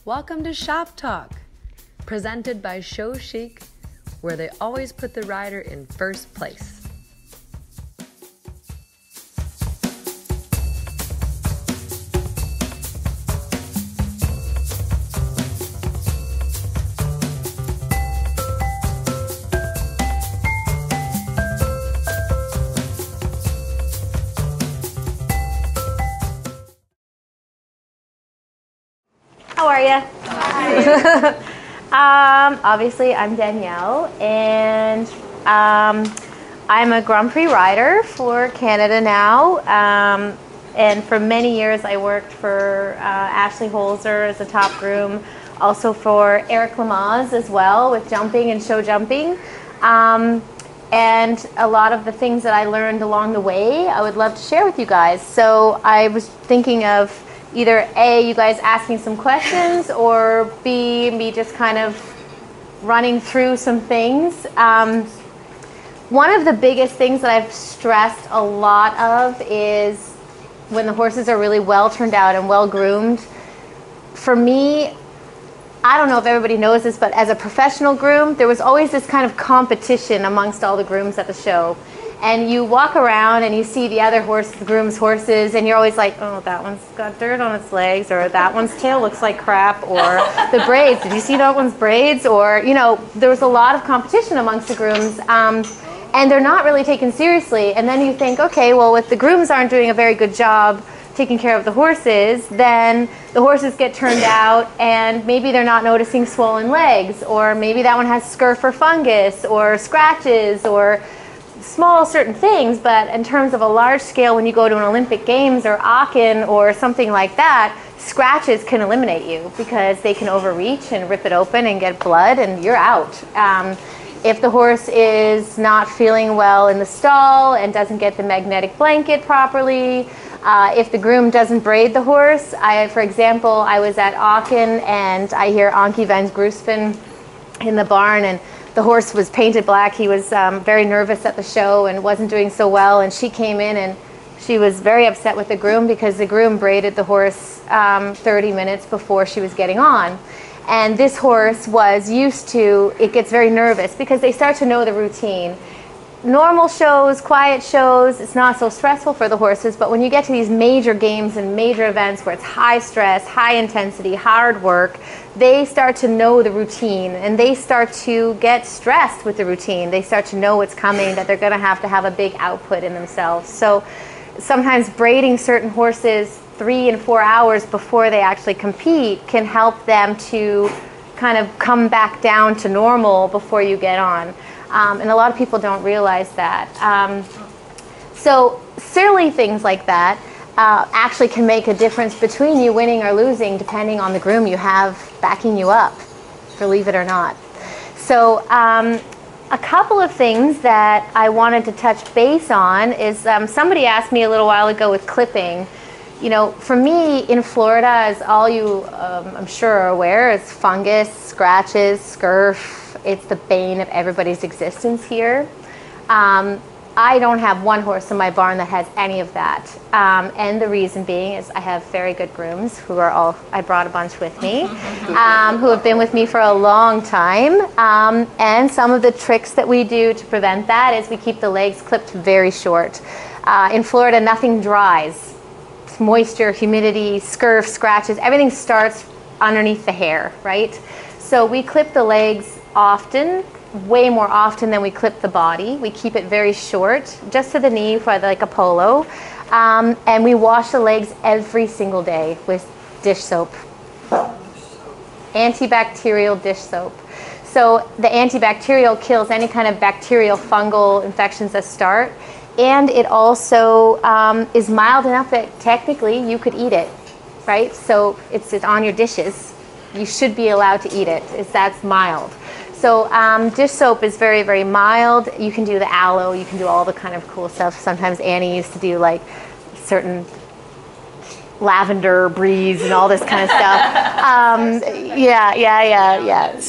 Welcome to Shop Talk, presented by Show Chic, where they always put the rider in first place. How are you? Obviously, I'm Danielle, and I'm a Grand Prix rider for Canada now. And for many years, I worked for Ashley Holzer as a top groom, also for Eric Lamaze as well with jumping and show jumping. And a lot of the things that I learned along the way, I would love to share with you guys. So I was thinking of either A, you guys asking some questions, or B, me just kind of running through some things. One of the biggest things that I've stressed a lot of is when the horses are really well turned out and well groomed. For me, I don't know if everybody knows this, but as a professional groom, there was always this kind of competition amongst all the grooms at the show. And you walk around and you see the other groom's horses, and you're always like, oh, that one's got dirt on its legs, or that one's tail looks like crap, or the braids, did you see that one's braids? Or, you know, there was a lot of competition amongst the grooms, and they're not really taken seriously. And then you think, okay, well, if the grooms aren't doing a very good job taking care of the horses, then the horses get turned out, and maybe they're not noticing swollen legs, or maybe that one has scurf or fungus, or scratches, or small certain things. But in terms of a large scale, when you go to an Olympic Games or Aachen or something like that, scratches can eliminate you because they can overreach and rip it open and get blood, and you're out. If the horse is not feeling well in the stall and doesn't get the magnetic blanket properly, if the groom doesn't braid the horse, for example, I was at Aachen and I hear Ankie van Groespen in the barn, and the horse was painted black. He was very nervous at the show and wasn't doing so well, and she came in and she was very upset with the groom because the groom braided the horse 30 minutes before she was getting on. And this horse was used to, it gets very nervous because they start to know the routine. Normal shows, quiet shows, it's not so stressful for the horses, but when you get to these major games and major events where it's high stress, high intensity, hard work, they start to know the routine, and they start to get stressed with the routine. They start to know what's coming, that they're going to have a big output in themselves. So sometimes braiding certain horses 3 and 4 hours before they actually compete can help them to kind of come back down to normal before you get on. And a lot of people don't realize that. So silly things like that actually can make a difference between you winning or losing depending on the groom you have backing you up, believe it or not. So a couple of things that I wanted to touch base on is somebody asked me a little while ago with clipping. You know, for me in Florida, as all you I'm sure are aware, is fungus, scratches, scurf. It's the bane of everybody's existence here. I don't have one horse in my barn that has any of that. And the reason being is I have very good grooms who are all, I brought a bunch with me, who have been with me for a long time. And some of the tricks that we do to prevent that is we keep the legs clipped very short. In Florida, nothing dries. It's moisture, humidity, scurf, scratches, everything starts underneath the hair, right? So we clip the legs often, way more often than we clip the body. We keep it very short, just to the knee, for like a polo. And we wash the legs every single day with dish soap. Antibacterial dish soap. So the antibacterial kills any kind of bacterial, fungal infections that start. And it also is mild enough that technically you could eat it, right? So it's on your dishes. You should be allowed to eat it. That's mild. So dish soap is very, very mild. You can do the aloe. You can do all the kind of cool stuff. Sometimes Annie used to do like certain lavender breeze and all this kind of stuff. Yeah.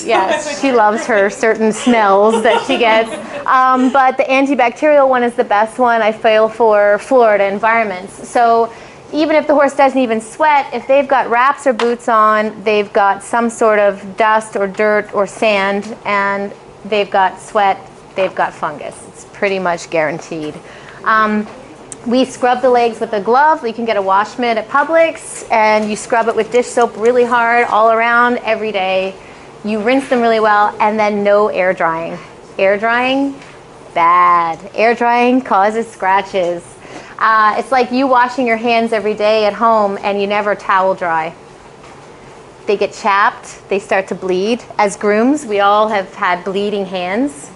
She loves her certain smells that she gets. But the antibacterial one is the best one. I feel for Florida environments. So even if the horse doesn't even sweat, if they've got wraps or boots on, they've got some sort of dust or dirt or sand, and they've got sweat, they've got fungus. It's pretty much guaranteed. We scrub the legs with a glove. You can get a wash mitt at Publix, and you scrub it with dish soap really hard all around every day. You rinse them really well, and then no air drying. Air drying, bad. Air drying causes scratches. It's like you washing your hands every day at home and you never towel dry. They get chapped, they start to bleed. As grooms, we all have had bleeding hands.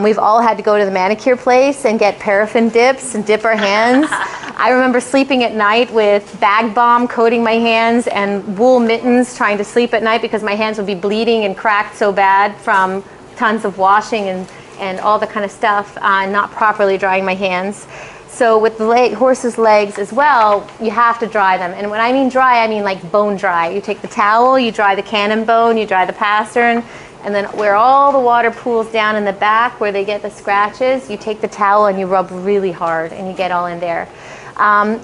We've all had to go to the manicure place and get paraffin dips and dip our hands. I remember sleeping at night with bag balm coating my hands and wool mittens trying to sleep at night because my hands would be bleeding and cracked so bad from tons of washing and all the kind of stuff, not properly drying my hands. So with the horse's legs as well, you have to dry them. And when I mean dry, I mean like bone dry. You take the towel, you dry the cannon bone, you dry the pastern, and then where all the water pools down in the back where they get the scratches, you take the towel and you rub really hard and you get all in there.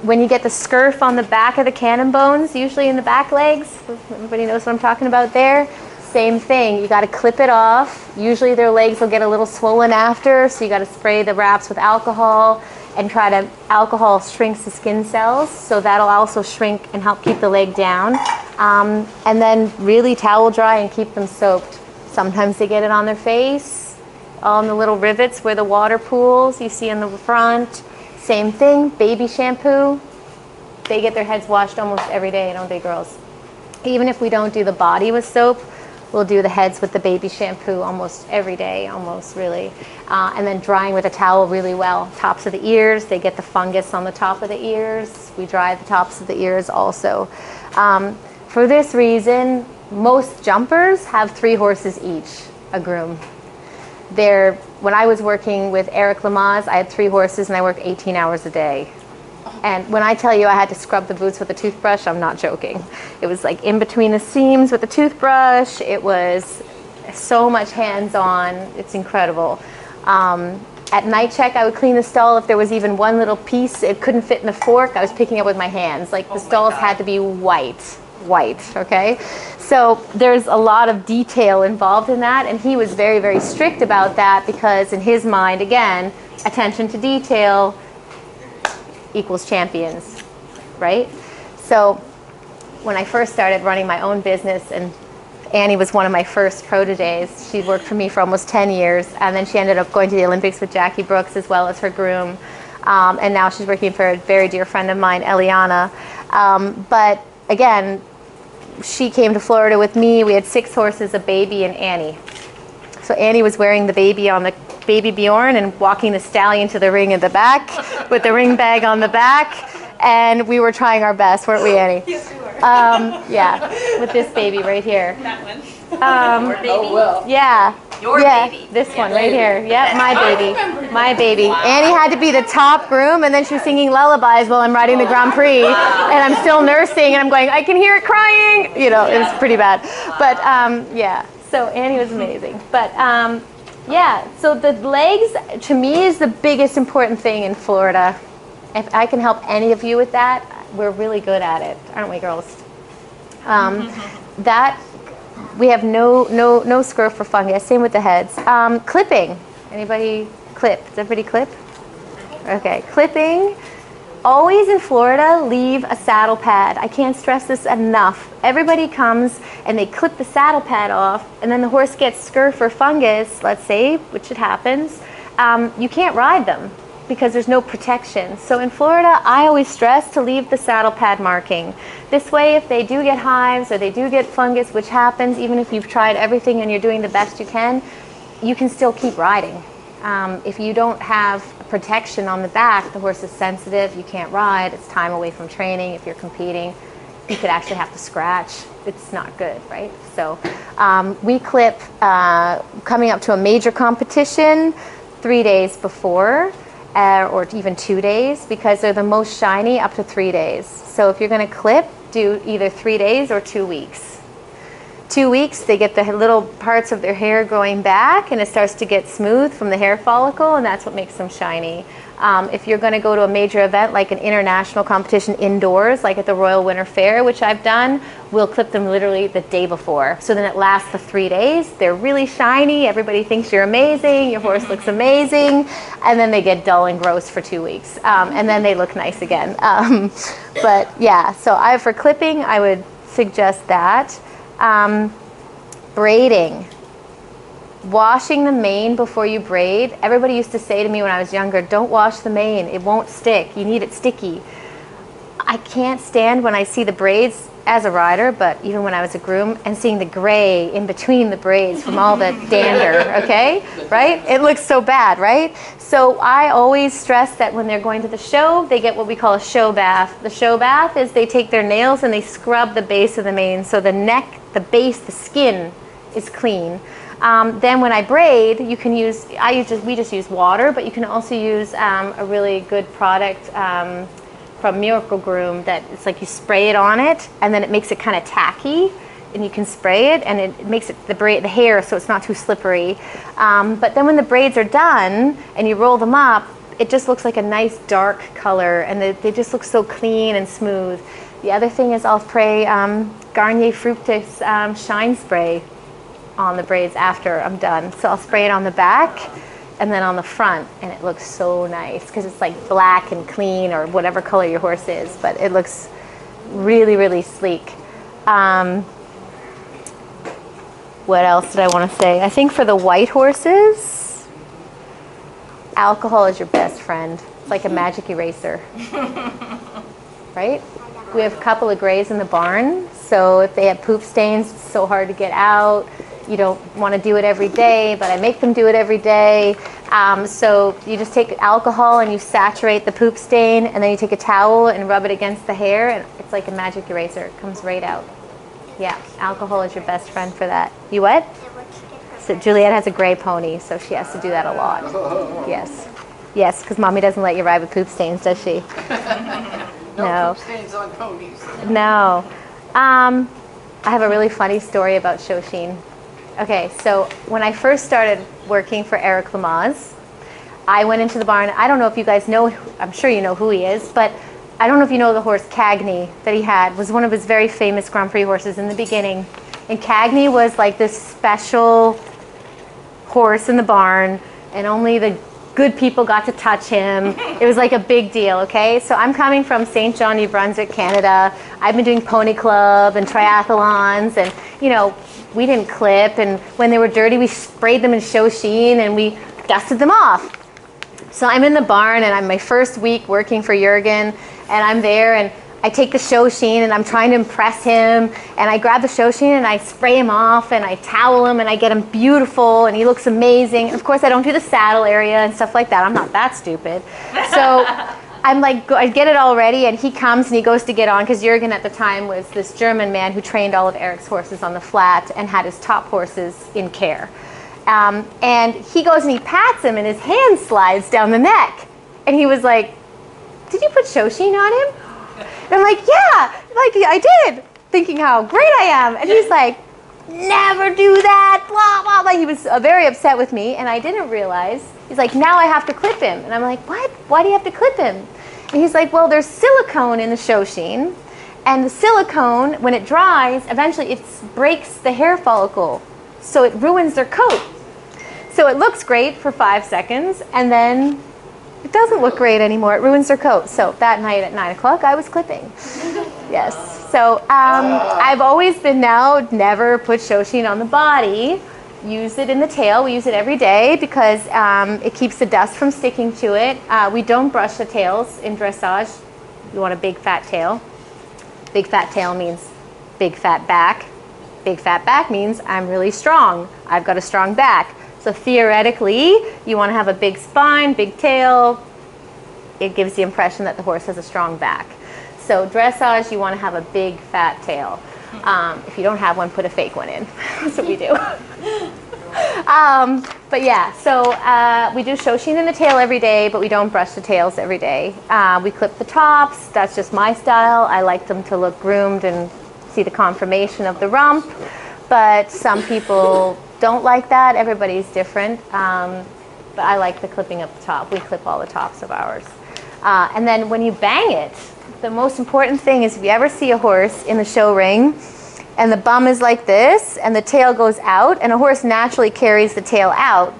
When you get the scurf on the back of the cannon bones, usually in the back legs, everybody knows what I'm talking about there, same thing. You got to clip it off. Usually their legs will get a little swollen after, so you got to spray the wraps with alcohol and try to, alcohol shrinks the skin cells, so that'll also shrink and help keep the leg down. And then really towel dry and keep them soaked. Sometimes they get it on their face, on the little rivets where the water pools you see in the front. Same thing, baby shampoo. They get their heads washed almost every day, don't they, girls? Even if we don't do the body with soap, we'll do the heads with the baby shampoo almost every day, almost really. And then drying with a towel really well. Tops of the ears, they get the fungus on the top of the ears. We dry the tops of the ears also. For this reason, most jumpers have 3 horses each, a groom. When I was working with Eric Lamaze, I had 3 horses and I worked 18 hours a day. And when I tell you I had to scrub the boots with a toothbrush, I'm not joking. It was like in between the seams with a toothbrush. It was so much hands-on. It's incredible. At night check, I would clean the stall. If there was even one little piece it couldn't fit in the fork, I was picking up with my hands. Like the stalls had to be white, okay? So there's a lot of detail involved in that, and he was very, very strict about that because in his mind, again, attention to detail equals champions, right? So when I first started running my own business, and Annie was one of my first proteges, she worked for me for almost 10 years, and then she ended up going to the Olympics with Jackie Brooks as well as her groom, and now she's working for a very dear friend of mine, Eliana. But again, she came to Florida with me. We had 6 horses, a baby, and Annie. So Annie was wearing the baby on the baby Bjorn and walking the stallion to the ring in the back with the ring bag on the back. And we were trying our best, weren't we, Annie? Yes, we were. Yeah, with this baby right here. That one. Your baby? Oh, well. Yeah. Your yeah, baby. This one right here. Yep, my baby. My baby. Wow. Annie had to be the top groom, and then she was singing lullabies while I'm riding the Grand Prix. Wow. And I'm still nursing, and I'm going, I can hear it crying. You know, it was pretty bad. But yeah, so Annie was amazing. But yeah, so the legs, to me, is the biggest important thing in Florida. If I can help any of you with that, we're really good at it, aren't we, girls? That we have no scurf for fungus. Same with the heads. Clipping. Anybody clip? Does everybody clip? Okay, clipping. Always in Florida, leave a saddle pad. I can't stress this enough. Everybody comes and they clip the saddle pad off, and then the horse gets scurf or fungus, let's say, which it happens. You can't ride them because there's no protection. So in Florida, I always stress to leave the saddle pad marking. This way, if they do get hives or they do get fungus, which happens even if you've tried everything and you're doing the best you can still keep riding. If you don't have protection on the back, the horse is sensitive, you can't ride, it's time away from training. If you're competing, you could actually have to scratch. It's not good, right? So we clip coming up to a major competition 3 days before, or even 2 days, because they're the most shiny up to 3 days. So if you're going to clip, do either 3 days or 2 weeks. 2 weeks, they get the little parts of their hair growing back, and it starts to get smooth from the hair follicle, and that's what makes them shiny. If you're going to go to a major event like an international competition indoors, like at the Royal Winter Fair, which I've done, we'll clip them literally the day before. So then it lasts for 3 days. They're really shiny. Everybody thinks you're amazing. Your horse looks amazing. And then they get dull and gross for 2 weeks. And then they look nice again. But yeah, so for clipping, I would suggest that. Braiding. Washing the mane before you braid. Everybody used to say to me when I was younger, don't wash the mane, it won't stick, you need it sticky. I can't stand when I see the braids as a rider, but even when I was a groom, and seeing the gray in between the braids from all the dander, okay? Right? It looks so bad, right? So I always stress that when they're going to the show, they get what we call a show bath. The show bath is they take their nails and they scrub the base of the mane so the neck, the base, the skin is clean. Then when I braid, you can use, we just use water, but you can also use a really good product from Miracle Groom that it's like you spray it on it and then it makes it kind of tacky and you can spray it and it makes it the hair so it's not too slippery. But then when the braids are done and you roll them up, it just looks like a nice dark color and they just look so clean and smooth. The other thing is I'll spray Garnier Fructis Shine Spray on the braids after I'm done. So I'll spray it on the back and then on the front and it looks so nice because it's like black and clean or whatever color your horse is, but it looks really, really sleek. What else did I want to say? I think for the white horses, alcohol is your best friend. It's like a magic eraser, right? We have a couple of grays in the barn, so if they have poop stains, it's so hard to get out. You don't want to do it every day, but I make them do it every day. So you just take alcohol and you saturate the poop stain, and then you take a towel and rub it against the hair, and it's like a magic eraser. It comes right out. Yeah, alcohol is your best friend for that. You what? So Juliet has a gray pony, so she has to do that a lot. Yes. Yes, because Mommy doesn't let you ride with poop stains, does she? No. Poop stains on ponies. No. I have a really funny story about Shoshine. Okay, so when I first started working for Eric Lamaze, I went into the barn. I don't know if you guys know, I'm sure you know who he is, but I don't know if you know the horse Cagney that he had. Was one of his very famous Grand Prix horses in the beginning. And Cagney was like this special horse in the barn, and only the good people got to touch him. It was like a big deal, okay? So I'm coming from St. John, New Brunswick, Canada. I've been doing pony club and triathlons, and you know, we didn't clip, and when they were dirty, we sprayed them in Shoshine and we dusted them off. So I'm in the barn and I'm my first week working for Jurgen, and I'm there and I take the Shoshine and I'm trying to impress him, and I grab the Shoshine and I spray him off and I towel him and I get him beautiful and he looks amazing. Of course I don't do the saddle area and stuff like that. I'm not that stupid. So I'm like, I get it all ready, and he comes and he goes to get on, because Jurgen at the time was this German man who trained all of Eric's horses on the flat and had his top horses in care. And he goes and he pats him and his hand slides down the neck. And he was like, did you put Shoshine on him? And I'm like, yeah, like I did, thinking how great I am. And he's like, never do that, blah, blah, blah. He was very upset with me, and I didn't realize. He's like, now I have to clip him. And I'm like, what? Why do you have to clip him? And he's like, well, there's silicone in the Shoshine, and the silicone, when it dries, eventually it breaks the hair follicle, so it ruins their coat. So it looks great for 5 seconds, and then it doesn't look great anymore. It ruins their coat. So that night at 9 o'clock, I was clipping. Yes. So I've always been now never put Shoshine on the body. Use it in the tail. We use it every day because it keeps the dust from sticking to it. We don't brush the tails in dressage. You want a big fat tail. Big fat tail means big fat back. Big fat back means I'm really strong. I've got a strong back. So theoretically, you want to have a big spine, big tail. It gives the impression that the horse has a strong back. So dressage, you want to have a big fat tail. If you don't have one, put a fake one in. That's what we do. But yeah, so we do Shoshine in the tail every day, but we don't brush the tails every day. We clip the tops. That's just my style. I like them to look groomed and see the conformation of the rump. But some people don't like that. Everybody's different. but I like the clipping up the top. We clip all the tops of ours. And then when you bang it, the most important thing is if you ever see a horse in the show ring and the bum is like this and the tail goes out, and a horse naturally carries the tail out.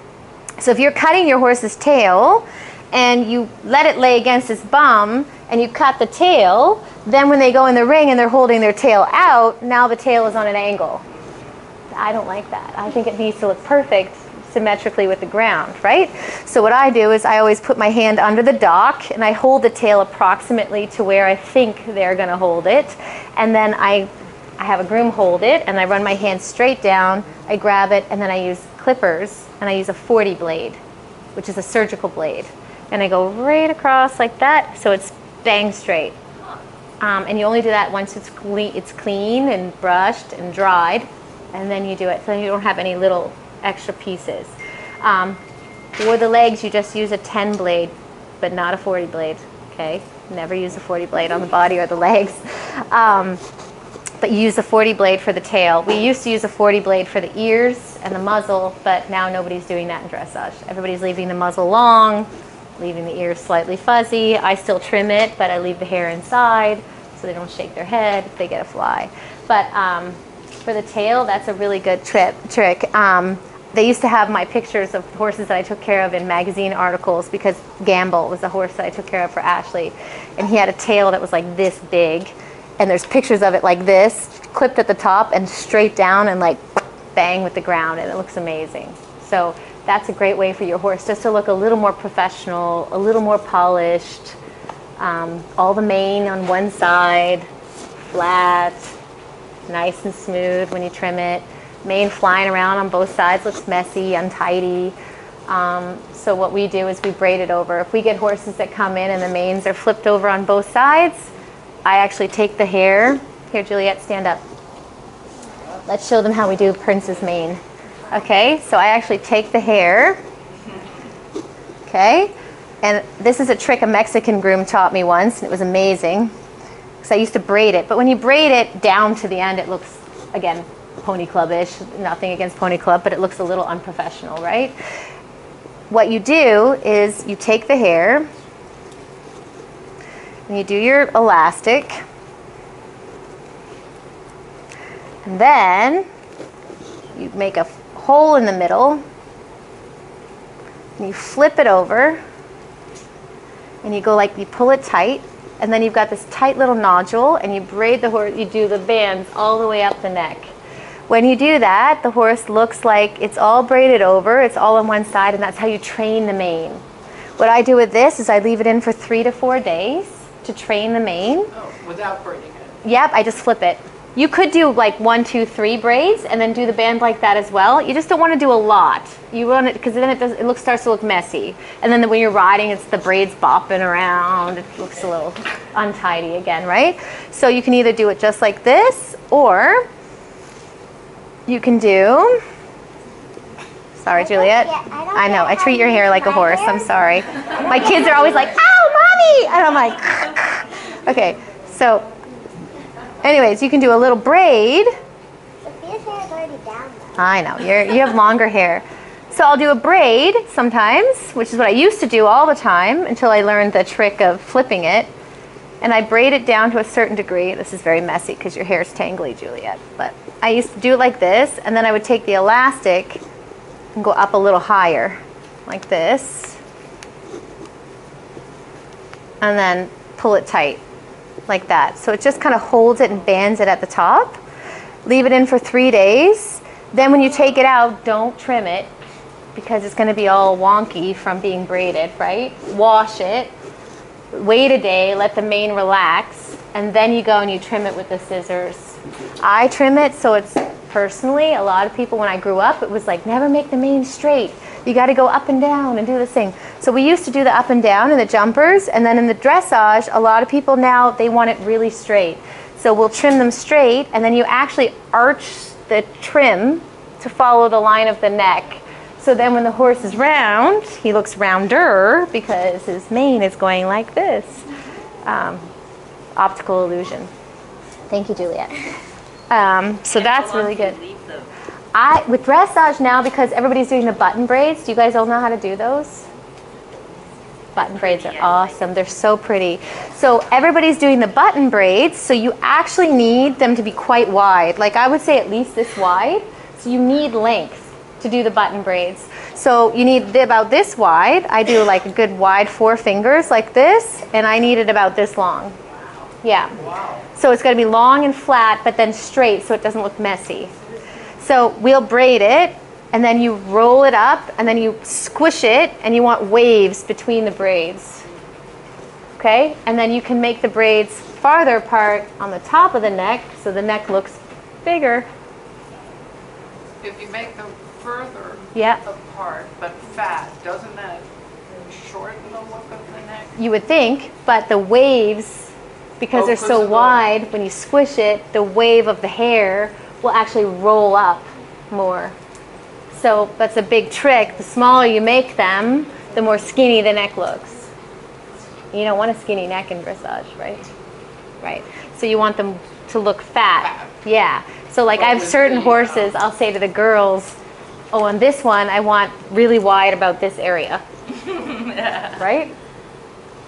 So if you're cutting your horse's tail and you let it lay against its bum and you cut the tail, then when they go in the ring and they're holding their tail out, now the tail is on an angle. I don't like that. I think it needs to look perfect symmetrically with the ground, right? So what I do is I always put my hand under the dock and I hold the tail approximately to where I think they're going to hold it, and then I have a groom hold it and I run my hand straight down, I grab it, and then I use clippers and I use a 40 blade, which is a surgical blade, and I go right across like that so it's bang straight. And you only do that once it's clean and brushed and dried, and then you do it so you don't have any little extra pieces. For the legs, you just use a 10 blade, but not a 40 blade, okay? Never use a 40 blade on the body or the legs. But you use a 40 blade for the tail. We used to use a 40 blade for the ears and the muzzle, but now nobody's doing that in dressage. Everybody's leaving the muzzle long, leaving the ears slightly fuzzy. I still trim it, but I leave the hair inside so they don't shake their head if they get a fly. But for the tail, that's a really good trick. They used to have my pictures of horses that I took care of in magazine articles, because Gamble was the horse that I took care of for Ashley, and he had a tail that was like this big, and there's pictures of it like this, clipped at the top and straight down and like bang with the ground, and it looks amazing. So that's a great way for your horse just to look a little more professional, a little more polished. All the mane on one side, flat, nice and smooth when you trim it. Mane flying around on both sides looks messy, untidy. So what we do is we braid it over. If we get horses that come in and the manes are flipped over on both sides, I actually take the hair. Here, Juliet, stand up. Let's show them how we do Prince's mane. Okay, so I actually take the hair. Okay, and this is a trick a Mexican groom taught me once, and it was amazing. Because I used to braid it, but when you braid it down to the end, it looks, again, pony club-ish. Nothing against pony club, but it looks a little unprofessional, right? What you do is you take the hair and you do your elastic, and then you make a hole in the middle and you flip it over and you go like, you pull it tight, and then you've got this tight little nodule, and you braid the horse, you do the bands all the way up the neck. When you do that, the horse looks like it's all braided over, it's all on one side, and that's how you train the mane. What I do with this is I leave it in for 3 to 4 days to train the mane. Oh, without braiding it? Yep, I just flip it. You could do like 1, 2, 3 braids and then do the band like that as well. You just don't want to do a lot. You want it, because then it starts to look messy. And then when you're riding, it's the braids bopping around. It looks a little untidy again, right? So you can either do it just like this, or you can do, sorry, Juliet. I know, I treat your hair like a horse. I'm sorry. My kids are always like, ow, mommy! And I'm like, okay, so anyways, you can do a little braid. Sophia's hair is already down though. I know, you have longer hair. So I'll do a braid sometimes, which is what I used to do all the time until I learned the trick of flipping it. And I braid it down to a certain degree. This is very messy because your hair is tangly, Juliet. But I used to do it like this, and then I would take the elastic and go up a little higher, like this. And then pull it tight, like that. So it just kind of holds it and bands it at the top. Leave it in for 3 days. Then when you take it out, don't trim it, because it's going to be all wonky from being braided, right? Wash it. Wait a day, let the mane relax, and then you go and you trim it with the scissors. I trim it so it's, personally, a lot of people when I grew up, it was like, never make the mane straight. You got to go up and down and do this thing. So we used to do the up and down in the jumpers, and then in the dressage, a lot of people now, they want it really straight. So we'll trim them straight, and then you actually arch the trim to follow the line of the neck. So then when the horse is round, he looks rounder because his mane is going like this. Optical illusion. Thank you, Juliet. So that's really good. with dressage now, because everybody's doing the button braids, do you guys all know how to do those? Button braids are awesome. They're so pretty. So everybody's doing the button braids, so you actually need them to be quite wide. Like I would say at least this wide. So you need length to do the button braids. So you need about this wide. I do like a good wide 4 fingers like this, and I need it about this long. Yeah. Wow. So it's going to be long and flat, but then straight so it doesn't look messy. So we'll braid it, and then you roll it up, and then you squish it, and you want waves between the braids. Okay? And then you can make the braids farther apart on the top of the neck, so the neck looks bigger. If you make them further Yeah. apart, but fat, doesn't that shorten the look of the neck? You would think, but the waves, because they're so wide, when you squish it, the wave of the hair will actually roll up more. So that's a big trick. The smaller you make them, the more skinny the neck looks. You don't want a skinny neck in dressage, right? Right. So you want them to look fat. Yeah. So like I have certain horses, I'll say to the girls, oh, on this one, I want really wide about this area. Right?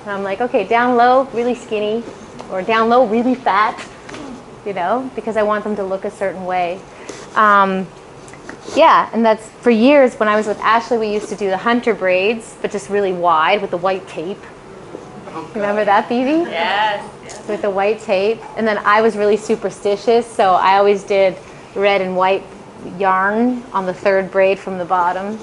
And I'm like, okay, down low, really skinny, or down low, really fat, you know, because I want them to look a certain way. Yeah, and that's for years when I was with Ashley, we used to do the hunter braids, but just really wide with the white tape. Remember that, Phoebe? Yes. With the white tape. And then I was really superstitious, so I always did red and white yarn on the 3rd braid from the bottom,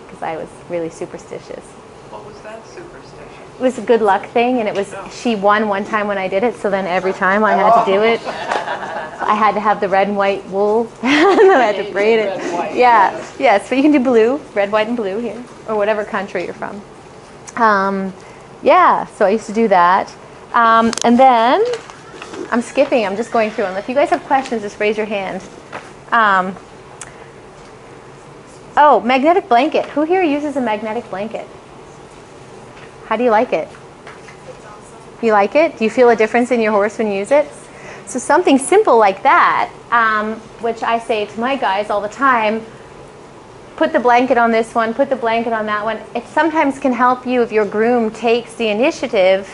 because I was really superstitious. What was that superstition? It was a good luck thing, and it was, she won one time when I did it, so then every time I had to do it. I had to have the red and white wool, and then I had to braid it. Yeah, yes, but you can do blue, red, white, and blue here, or whatever country you're from. Yeah, so I used to do that. And then, I'm skipping, I'm just going through them. If you guys have questions, just raise your hand. Oh, magnetic blanket. Who here uses a magnetic blanket? How do you like it? It's awesome. You like it? Do you feel a difference in your horse when you use it? So something simple like that, which I say to my guys all the time, put the blanket on this one, put the blanket on that one. It sometimes can help you if your groom takes the initiative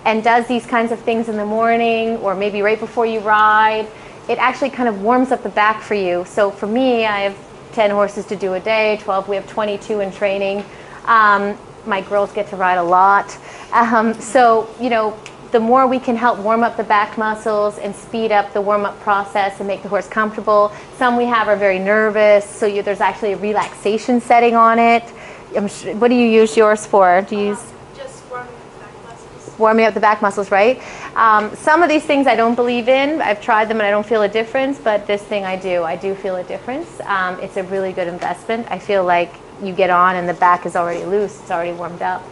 and does these kinds of things in the morning or maybe right before you ride. It actually kind of warms up the back for you. So for me, I have 10 horses to do a day, 12, we have 22 in training. My girls get to ride a lot. So, you know, the more we can help warm up the back muscles and speed up the warm-up process and make the horse comfortable. Some we have are very nervous, so there's actually a relaxation setting on it. What do you use yours for? Do you use Just warming up the back muscles. warming up the back muscles, right? Some of these things I don't believe in. I've tried them and I don't feel a difference, but this thing I do feel a difference. It's a really good investment. I feel like you get on and the back is already loose, it's already warmed up.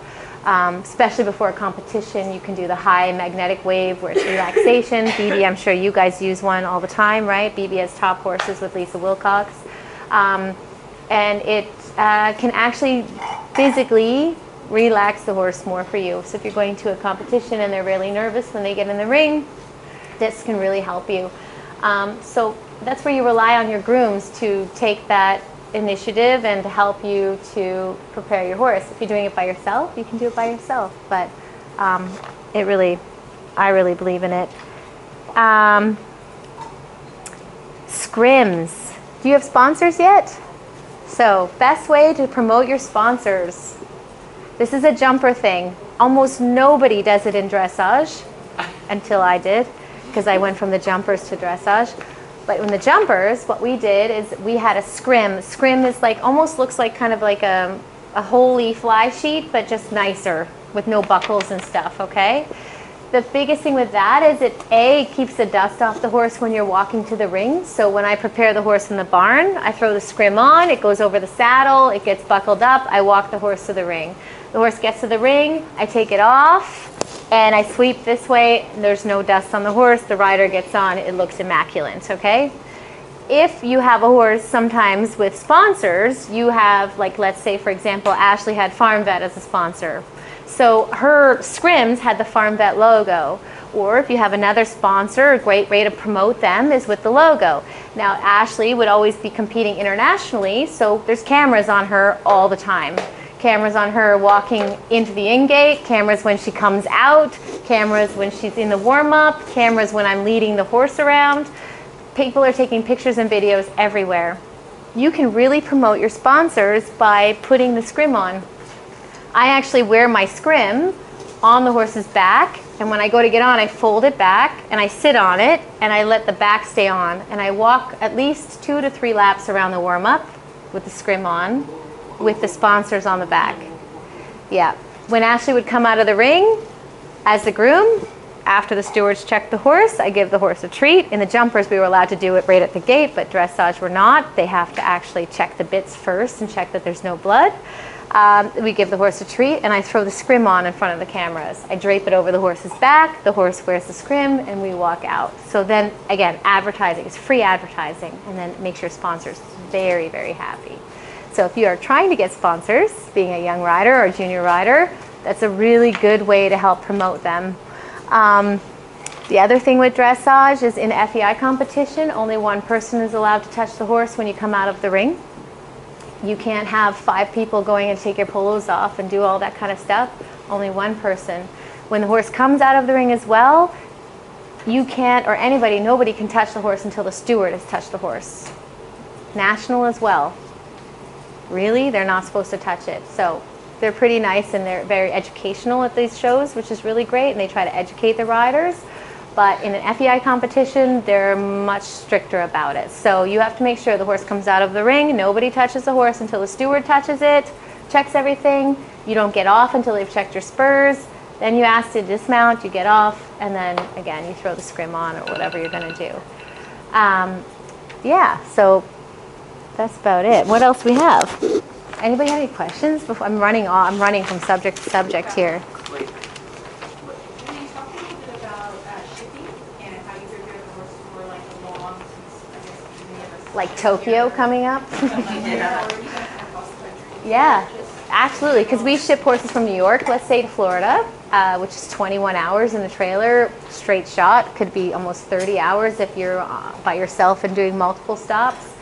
Especially before a competition, you can do the high magnetic wave where it's relaxation. BB, I'm sure you guys use one all the time, right? BB has top horses with Lisa Wilcox. And it can actually physically relax the horse more for you. So if you're going to a competition and they're really nervous when they get in the ring, this can really help you. So that's where you rely on your grooms to take that initiative and to help you to prepare your horse. If you're doing it by yourself, you can do it by yourself, but I really believe in it. Scrims. Do you have sponsors yet? So, best way to promote your sponsors. This is a jumper thing. Almost nobody does it in dressage until I did, because I went from the jumpers to dressage. But in the jumpers, what we did is we had a scrim. Scrim is like, almost looks like kind of like a holy fly sheet, but just nicer with no buckles and stuff, okay? The biggest thing with that is it keeps the dust off the horse when you're walking to the ring. So when I prepare the horse in the barn, I throw the scrim on, it goes over the saddle, it gets buckled up, I walk the horse to the ring. The horse gets to the ring, I take it off, and I sweep this way, there's no dust on the horse, the rider gets on, it looks immaculate, okay? If you have a horse sometimes with sponsors, you have, like, let's say for example, Ashley had Farm Vet as a sponsor. So her scrims had the Farm Vet logo. Or if you have another sponsor, a great way to promote them is with the logo. Now, Ashley would always be competing internationally, so there's cameras on her all the time. Cameras on her walking into the in-gate, cameras when she comes out, cameras when she's in the warm-up, cameras when I'm leading the horse around. People are taking pictures and videos everywhere. You can really promote your sponsors by putting the scrim on. I actually wear my scrim on the horse's back, and when I go to get on, I fold it back and I sit on it and I let the back stay on, and I walk at least 2 to 3 laps around the warm-up with the scrim on, with the sponsors on the back. Yeah. When Ashley would come out of the ring as the groom, after the stewards checked the horse, I give the horse a treat. In the jumpers, we were allowed to do it right at the gate, but dressage we're not. They have to actually check the bits first and check that there's no blood. We give the horse a treat, and I throw the scrim on in front of the cameras. I drape it over the horse's back, the horse wears the scrim, and we walk out. So then, again, advertising is free advertising, and then it makes your sponsors very, very happy. So if you are trying to get sponsors, being a young rider or a junior rider, that's a really good way to help promote them. The other thing with dressage is in FEI competition, only one person is allowed to touch the horse when you come out of the ring. You can't have 5 people going and take your polos off and do all that kind of stuff. Only one person. When the horse comes out of the ring as well, you can't, or anybody, nobody can touch the horse until the steward has touched the horse. National as well. Really? They're not supposed to touch it. So they're pretty nice, and they're very educational at these shows, which is really great, and they try to educate the riders. But in an FEI competition, they're much stricter about it. So you have to make sure the horse comes out of the ring. Nobody touches the horse until the steward touches it, checks everything. You don't get off until they've checked your spurs. Then you ask to dismount, you get off, and then again, you throw the scrim on or whatever you're gonna do. Yeah, so that's about it. What else we have? Anybody have any questions? Before I'm running from subject to subject here. Can you talk a little bit about shipping and how you prepare the horse for like a long, I guess, Like Tokyo coming up? yeah. Yeah, absolutely. Because we ship horses from New York, let's say, to Florida, which is 21 hours in the trailer, straight shot. Could be almost 30 hours if you're by yourself and doing multiple stops.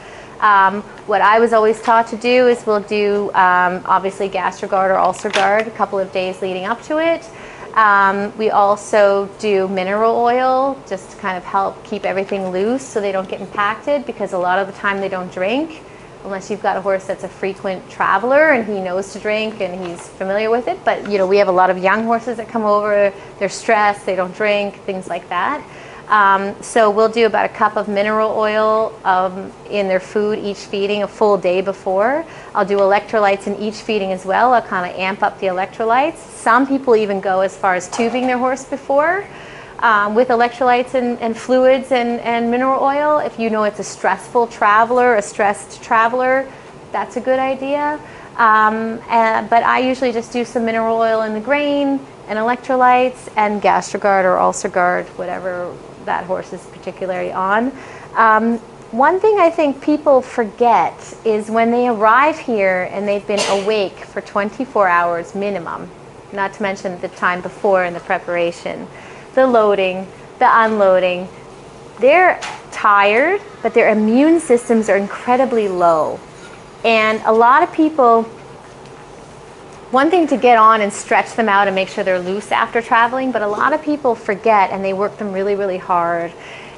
What I was always taught to do is we'll do obviously GastroGuard or UlcerGuard a couple of days leading up to it. We also do mineral oil just to kind of help keep everything loose so they don't get impacted, because a lot of the time they don't drink unless you've got a horse that's a frequent traveler and he knows to drink and he's familiar with it. But you know, we have a lot of young horses that come over, they're stressed, they don't drink, things like that. So we'll do about a cup of mineral oil in their food each feeding a full day before. I'll do electrolytes in each feeding as well. I'll kind of amp up the electrolytes. Some people even go as far as tubing their horse before with electrolytes and fluids and mineral oil. If you know it's a stressful traveler, a stressed traveler, that's a good idea. But I usually just do some mineral oil in the grain and electrolytes and GastroGuard or UlcerGuard, whatever that horse is particularly on. One thing I think people forget is when they arrive here and they've been awake for 24 hours minimum, not to mention the time before and the preparation, the loading, the unloading, they're tired, but their immune systems are incredibly low. And a lot of people, one thing to get on and stretch them out and make sure they're loose after traveling, but a lot of people forget and they work them really, really hard.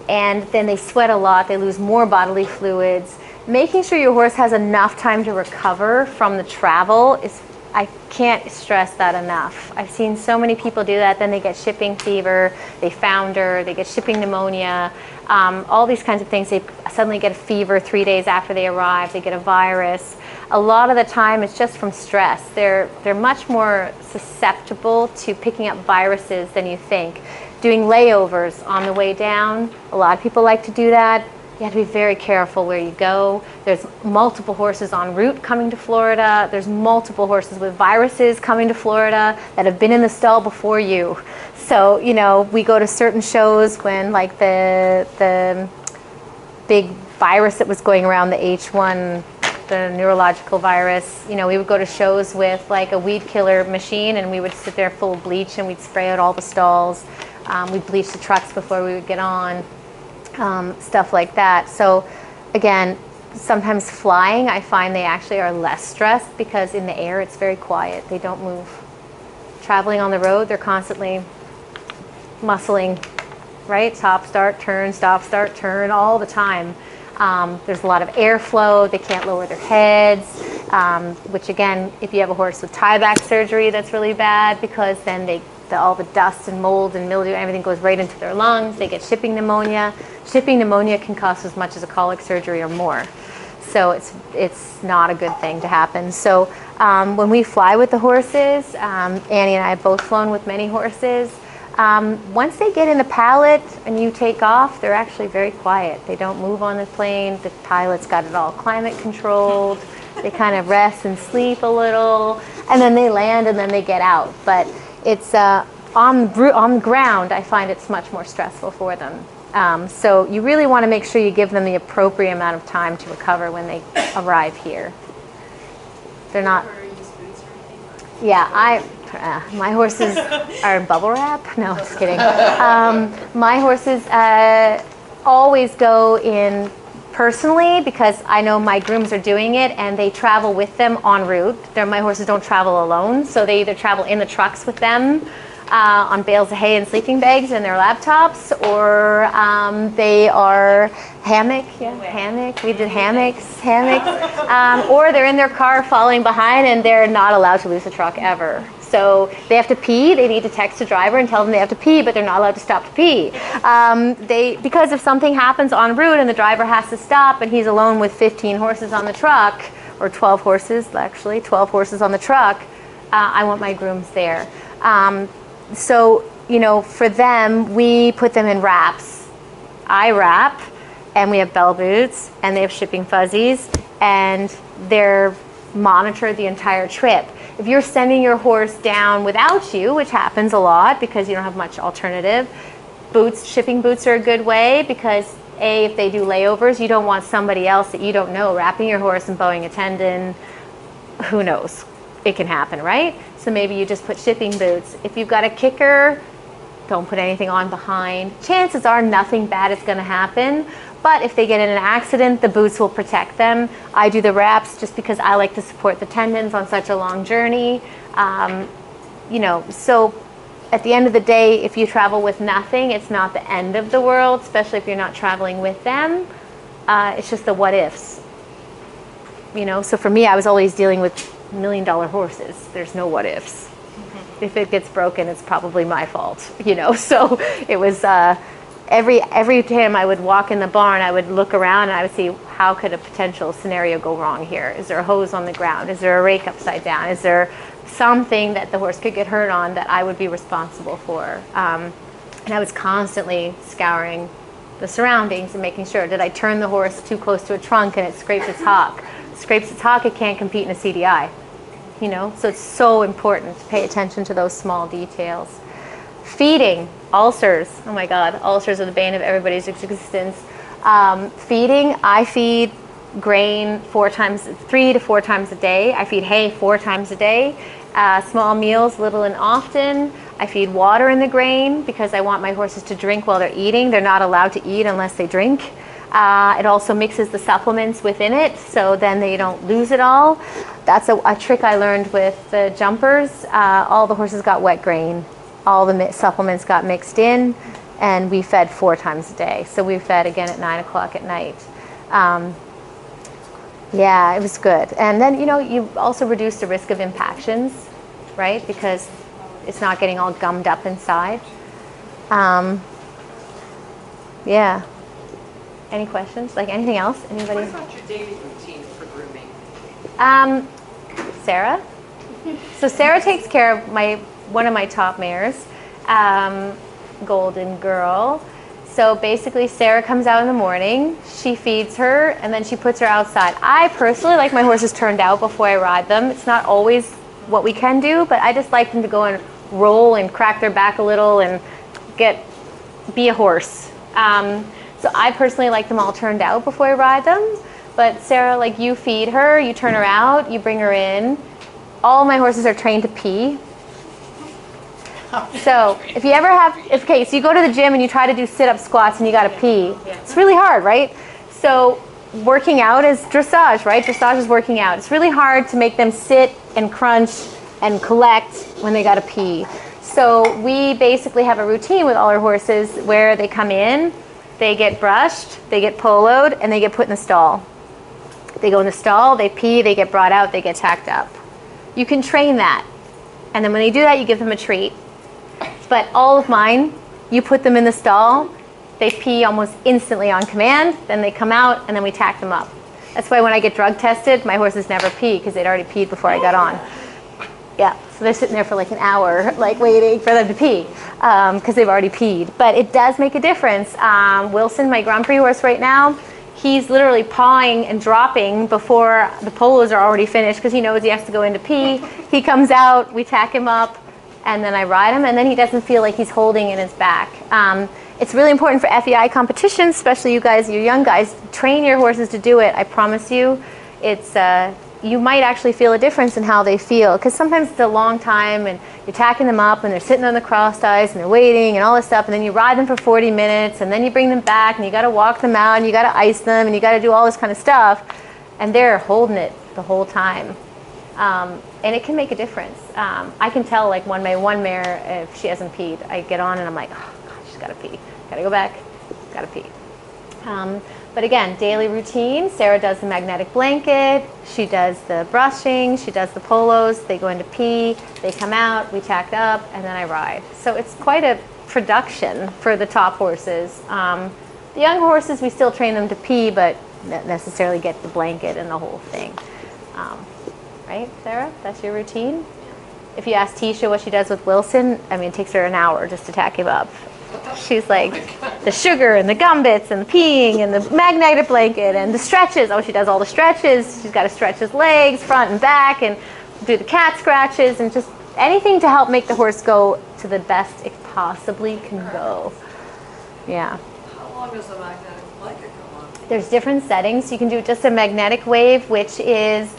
And then they sweat a lot, they lose more bodily fluids. Making sure your horse has enough time to recover from the travel is, I can't stress that enough. I've seen so many people do that, then they get shipping fever, they founder, they get shipping pneumonia, all these kinds of things. They suddenly get a fever 3 days after they arrive, they get a virus. A lot of the time it's just from stress. They're much more susceptible to picking up viruses than you think. Doing layovers on the way down, a lot of people like to do that. You have to be very careful where you go. There's multiple horses en route coming to Florida. There's multiple horses with viruses coming to Florida that have been in the stall before you. So, you know, we go to certain shows when like the big virus that was going around, the H1, the neurological virus, you know, we would go to shows with like a weed killer machine and we would sit there full of bleach and we'd spray out all the stalls. We bleach the trucks before we would get on, stuff like that. So again, sometimes flying, I find they actually are less stressed because in the air it's very quiet. They don't move. Traveling on the road, they're constantly muscling, right? Stop, start, turn, stop, start, turn all the time. There's a lot of airflow. They can't lower their heads, which again, if you have a horse with tie-back surgery, that's really bad because then all the dust and mold and mildew, everything goes right into their lungs. They get shipping pneumonia. Shipping pneumonia can cost as much as a colic surgery or more. So it's not a good thing to happen. So when we fly with the horses, Annie and I have both flown with many horses. Once they get in the pallet and you take off, they're actually very quiet. They don't move on the plane. The pilot's got it all climate controlled. They kind of rest and sleep a little, and then they land and then they get out. But it's on the ground, I find it's much more stressful for them. So you really want to make sure you give them the appropriate amount of time to recover when they arrive here. They're not. Yeah, my horses are bubble wrap. No, just kidding. My horses always go in personally because I know my grooms are doing it and they travel with them en route. My horses don't travel alone, so they either travel in the trucks with them on bales of hay and sleeping bags and their laptops, or they are hammock. We did hammocks, or they're in their car following behind and they're not allowed to lose the truck ever. So they have to pee. They need to text the driver and tell them they have to pee, but they're not allowed to stop to pee. Because if something happens en route and the driver has to stop and he's alone with 15 horses on the truck, or 12 horses on the truck, I want my grooms there. So, for them, we put them in wraps. I wrap, and we have bell boots, and they have shipping fuzzies, and they're monitored the entire trip. If you're sending your horse down without you, which happens a lot because you don't have much alternative, shipping boots are a good way because if they do layovers, you don't want somebody else that you don't know wrapping your horse and bowing a tendon. Who knows? It can happen, right? So maybe you just put shipping boots. If you've got a kicker, don't put anything on behind. Chances are nothing bad is going to happen. But if they get in an accident, the boots will protect them. I do the wraps just because I like to support the tendons on such a long journey. So at the end of the day, if you travel with nothing, it's not the end of the world, especially if you're not traveling with them. It's just the what ifs. So for me, I was always dealing with $1 million horses. There's no what ifs. If it gets broken, it's probably my fault. So it was every time I would walk in the barn, I would look around and I would see how could a potential scenario go wrong here. Is there a hose on the ground? Is there a rake upside down? Is there something that the horse could get hurt on that I would be responsible for? And I was constantly scouring the surroundings and making sure, did I turn the horse too close to a trunk and it scrapes its hock? It can't compete in a CDI. So it's so important to pay attention to those small details. Feeding, ulcers. Oh my God, ulcers are the bane of everybody's existence. Feeding, I feed grain 3 to 4 times a day. I feed hay 4 times a day. Small meals, little and often. I feed water in the grain because I want my horses to drink while they're eating. They're not allowed to eat unless they drink. It also mixes the supplements within it, so then they don't lose it all. That's a trick I learned with the jumpers. All the horses got wet grain. All the supplements got mixed in, and we fed 4 times a day. So we fed again at 9 o'clock at night. Yeah, it was good. And then, you also reduce the risk of impactions, right? Because it's not getting all gummed up inside. Yeah. Any questions? Like anything else? Anybody? What about your daily routine for grooming? Sarah? So Sarah takes care of one of my top mares, Golden Girl. So basically Sarah comes out in the morning, she feeds her, and then she puts her outside. I personally like my horses turned out before I ride them. It's not always what we can do, but I just like them to go and roll and crack their back a little and be a horse. So I personally like them all turned out before I ride them. But Sarah, you feed her, you turn her out, you bring her in. All my horses are trained to pee. So if you ever have, okay, so you go to the gym and you try to do sit-up squats and you got to pee. It's really hard, right? So working out is dressage, right? Dressage is working out. It's really hard to make them sit and crunch and collect when they got to pee. So we basically have a routine with all our horses where they come in, they get brushed, they get poloed, and they get put in the stall. They go in the stall, they pee, they get brought out, they get tacked up. You can train that. And then when they do that, you give them a treat. But all of mine, you put them in the stall, they pee almost instantly on command, then they come out, and then we tack them up. That's why when I get drug tested, my horses never pee because they'd already peed before I got on. Yeah, so they're sitting there for like an hour, like waiting for them to pee because they've already peed. But it does make a difference. Wilson, my Grand Prix horse right now, he's literally pawing and dropping before the polos are already finished because he knows he has to go in to pee. He comes out, we tack him up, and then I ride him, and then he doesn't feel like he's holding in his back. It's really important for FEI competitions, especially you guys, you young guys. Train your horses to do it. I promise you, it's you might actually feel a difference in how they feel because sometimes it's a long time and you're tacking them up and they're sitting on the cross ties and they're waiting and all this stuff, and then you ride them for 40 minutes and then you bring them back and you got to walk them out and you got to ice them and you got to do all this kind of stuff, and they're holding it the whole time. And it can make a difference. I can tell, like one mare, if she hasn't peed, I get on and I'm like, oh God, she's got to pee. Got to go back, got to pee. But again, daily routine. Sarah does the magnetic blanket. She does the brushing. She does the polos. They go into pee. They come out. We tack up, and then I ride. So it's quite a production for the top horses. The young horses, we still train them to pee, but not necessarily get the blanket and the whole thing. Right, Sarah? That's your routine? If you ask Tisha what she does with Wilson, I mean, it takes her an hour just to tack him up. She's like the sugar and the gumbits and the peeing and the magnetic blanket and the stretches. Oh, she does all the stretches. She's got to stretch his legs front and back and do the cat scratches and just anything to help make the horse go to the best it possibly can go. Yeah. How long does the magnetic blanket go on? There's different settings. You can do just a magnetic wave, which is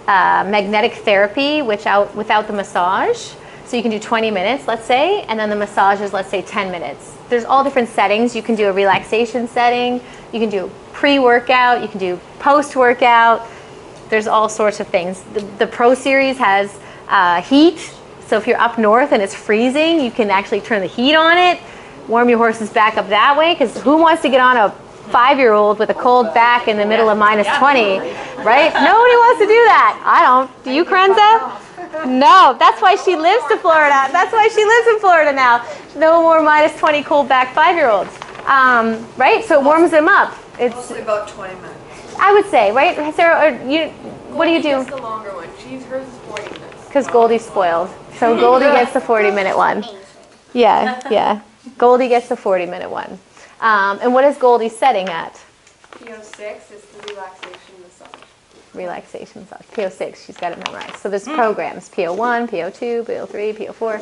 magnetic therapy without the massage. So you can do 20 minutes, let's say, and then the massage is, let's say, 10 minutes. There's all different settings. You can do a relaxation setting. You can do pre-workout. You can do post-workout. There's all sorts of things. The Pro Series has heat. So if you're up north and it's freezing, you can actually turn the heat on it, warm your horses back up that way, because who wants to get on a 5-year-old with a cold back in the middle of -20, right? Nobody wants to do that. I don't. Do you, Krenza? No, that's why she lives to Florida. That's why she lives in Florida now. No more -20 cold back 5-year-olds, right? So it warms them up. It's mostly about 20 minutes. I would say, right, Sarah? Or what do you do? Goldie gets the longer one. Hers is 40 minutes. Because Goldie's spoiled, so Goldie gets the 40-minute one. Yeah. Goldie gets the 40-minute one. And what is Goldie setting at? PO6 is the relaxation massage. Relaxation massage. PO6, she's got it memorized. So there's programs, PO1, PO2, PO3, PO4.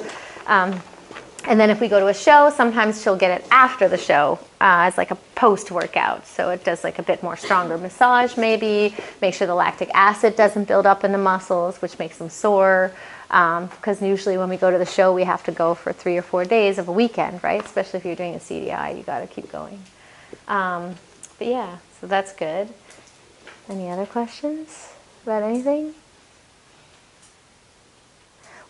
And then if we go to a show, sometimes she'll get it after the show as like a post-workout. So it does like a bit more stronger massage maybe, make sure the lactic acid doesn't build up in the muscles, which makes them sore. Because usually when we go to the show, we have to go for 3 or 4 days of a weekend, right? Especially if you're doing a CDI, you got to keep going. But yeah, so that's good. Any other questions about anything?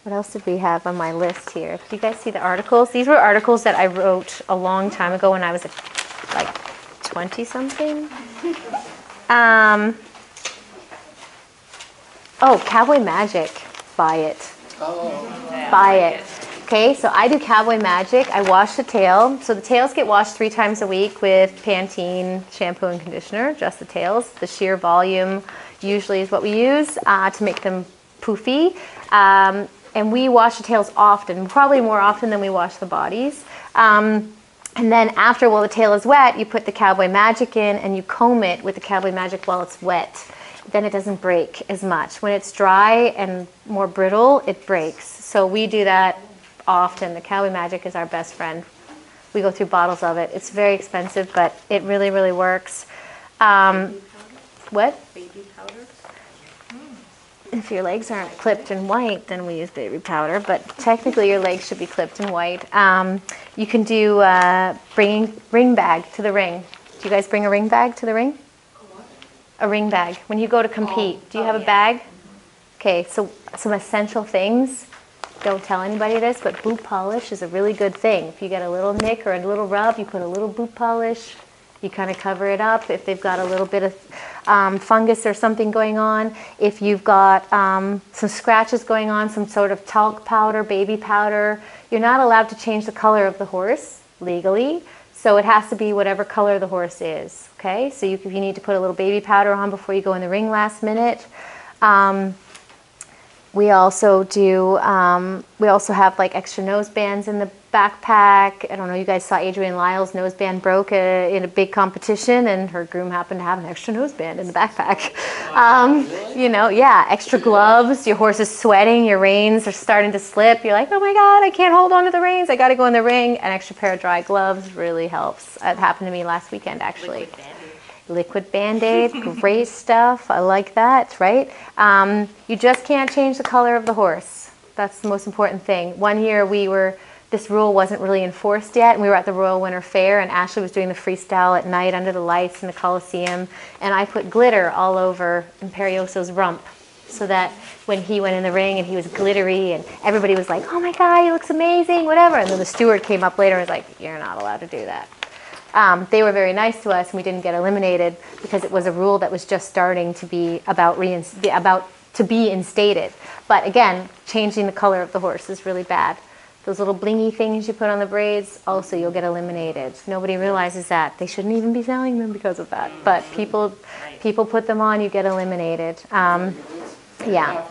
What else did we have on my list here? Do you guys see the articles? These were articles that I wrote a long time ago when I was like 20-something. Oh, Cowboy Magic. Buy it. Buy it. Okay, so I do Cowboy Magic. I wash the tail. So the tails get washed 3 times a week with Pantene shampoo and conditioner, just the tails. The sheer volume usually is what we use to make them poofy. And we wash the tails often, probably more often than we wash the bodies. And then after, while the tail is wet, you put the Cowboy Magic in and you comb it with the Cowboy Magic while it's wet. Then it doesn't break as much. When it's dry and more brittle, it breaks. So we do that often. The Cowboy Magic is our best friend. We go through bottles of it. It's very expensive, but it really, really works. What? Baby powder? If your legs aren't clipped in white, then we use baby powder, but technically your legs should be clipped in white. You can do bringing ring bag to the ring. Do you guys bring a ring bag to the ring? A ring bag. When you go to compete, do you have a bag? Okay, so some essential things. Don't tell anybody this, but boot polish is a really good thing. If you get a little nick or a little rub, you put a little boot polish. You kind of cover it up if they've got a little bit of fungus or something going on. If you've got some scratches going on, some sort of talc powder, baby powder, you're not allowed to change the color of the horse legally. So it has to be whatever color the horse is. Okay, so if you need to put a little baby powder on before you go in the ring last minute. We also have like extra nose bands in the backpack. I don't know, you guys saw Adrienne Lyle's nose band broke in a big competition, and her groom happened to have an extra nose band in the backpack. You know, yeah, extra gloves. Your horse is sweating, your reins are starting to slip. You're like, oh my God, I can't hold on to the reins. I got to go in the ring. An extra pair of dry gloves really helps. It happened to me last weekend, actually. Liquid Band-Aid, great stuff. I like that, right? You just can't change the color of the horse. That's the most important thing. One year this rule wasn't really enforced yet, and we were at the Royal Winter Fair, and Ashley was doing the freestyle at night under the lights in the Coliseum, and I put glitter all over Imperioso's rump so that when he went in the ring and he was glittery, and everybody was like, oh my God, he looks amazing, whatever. And then the steward came up later and was like, you're not allowed to do that. They were very nice to us, and we didn't get eliminated because it was a rule that was just starting to be about to be instated. But again, changing the color of the horse is really bad. Those little blingy things you put on the braids, also you'll get eliminated. Nobody realizes that. They shouldn't even be selling them because of that. But people put them on, you get eliminated. Yeah,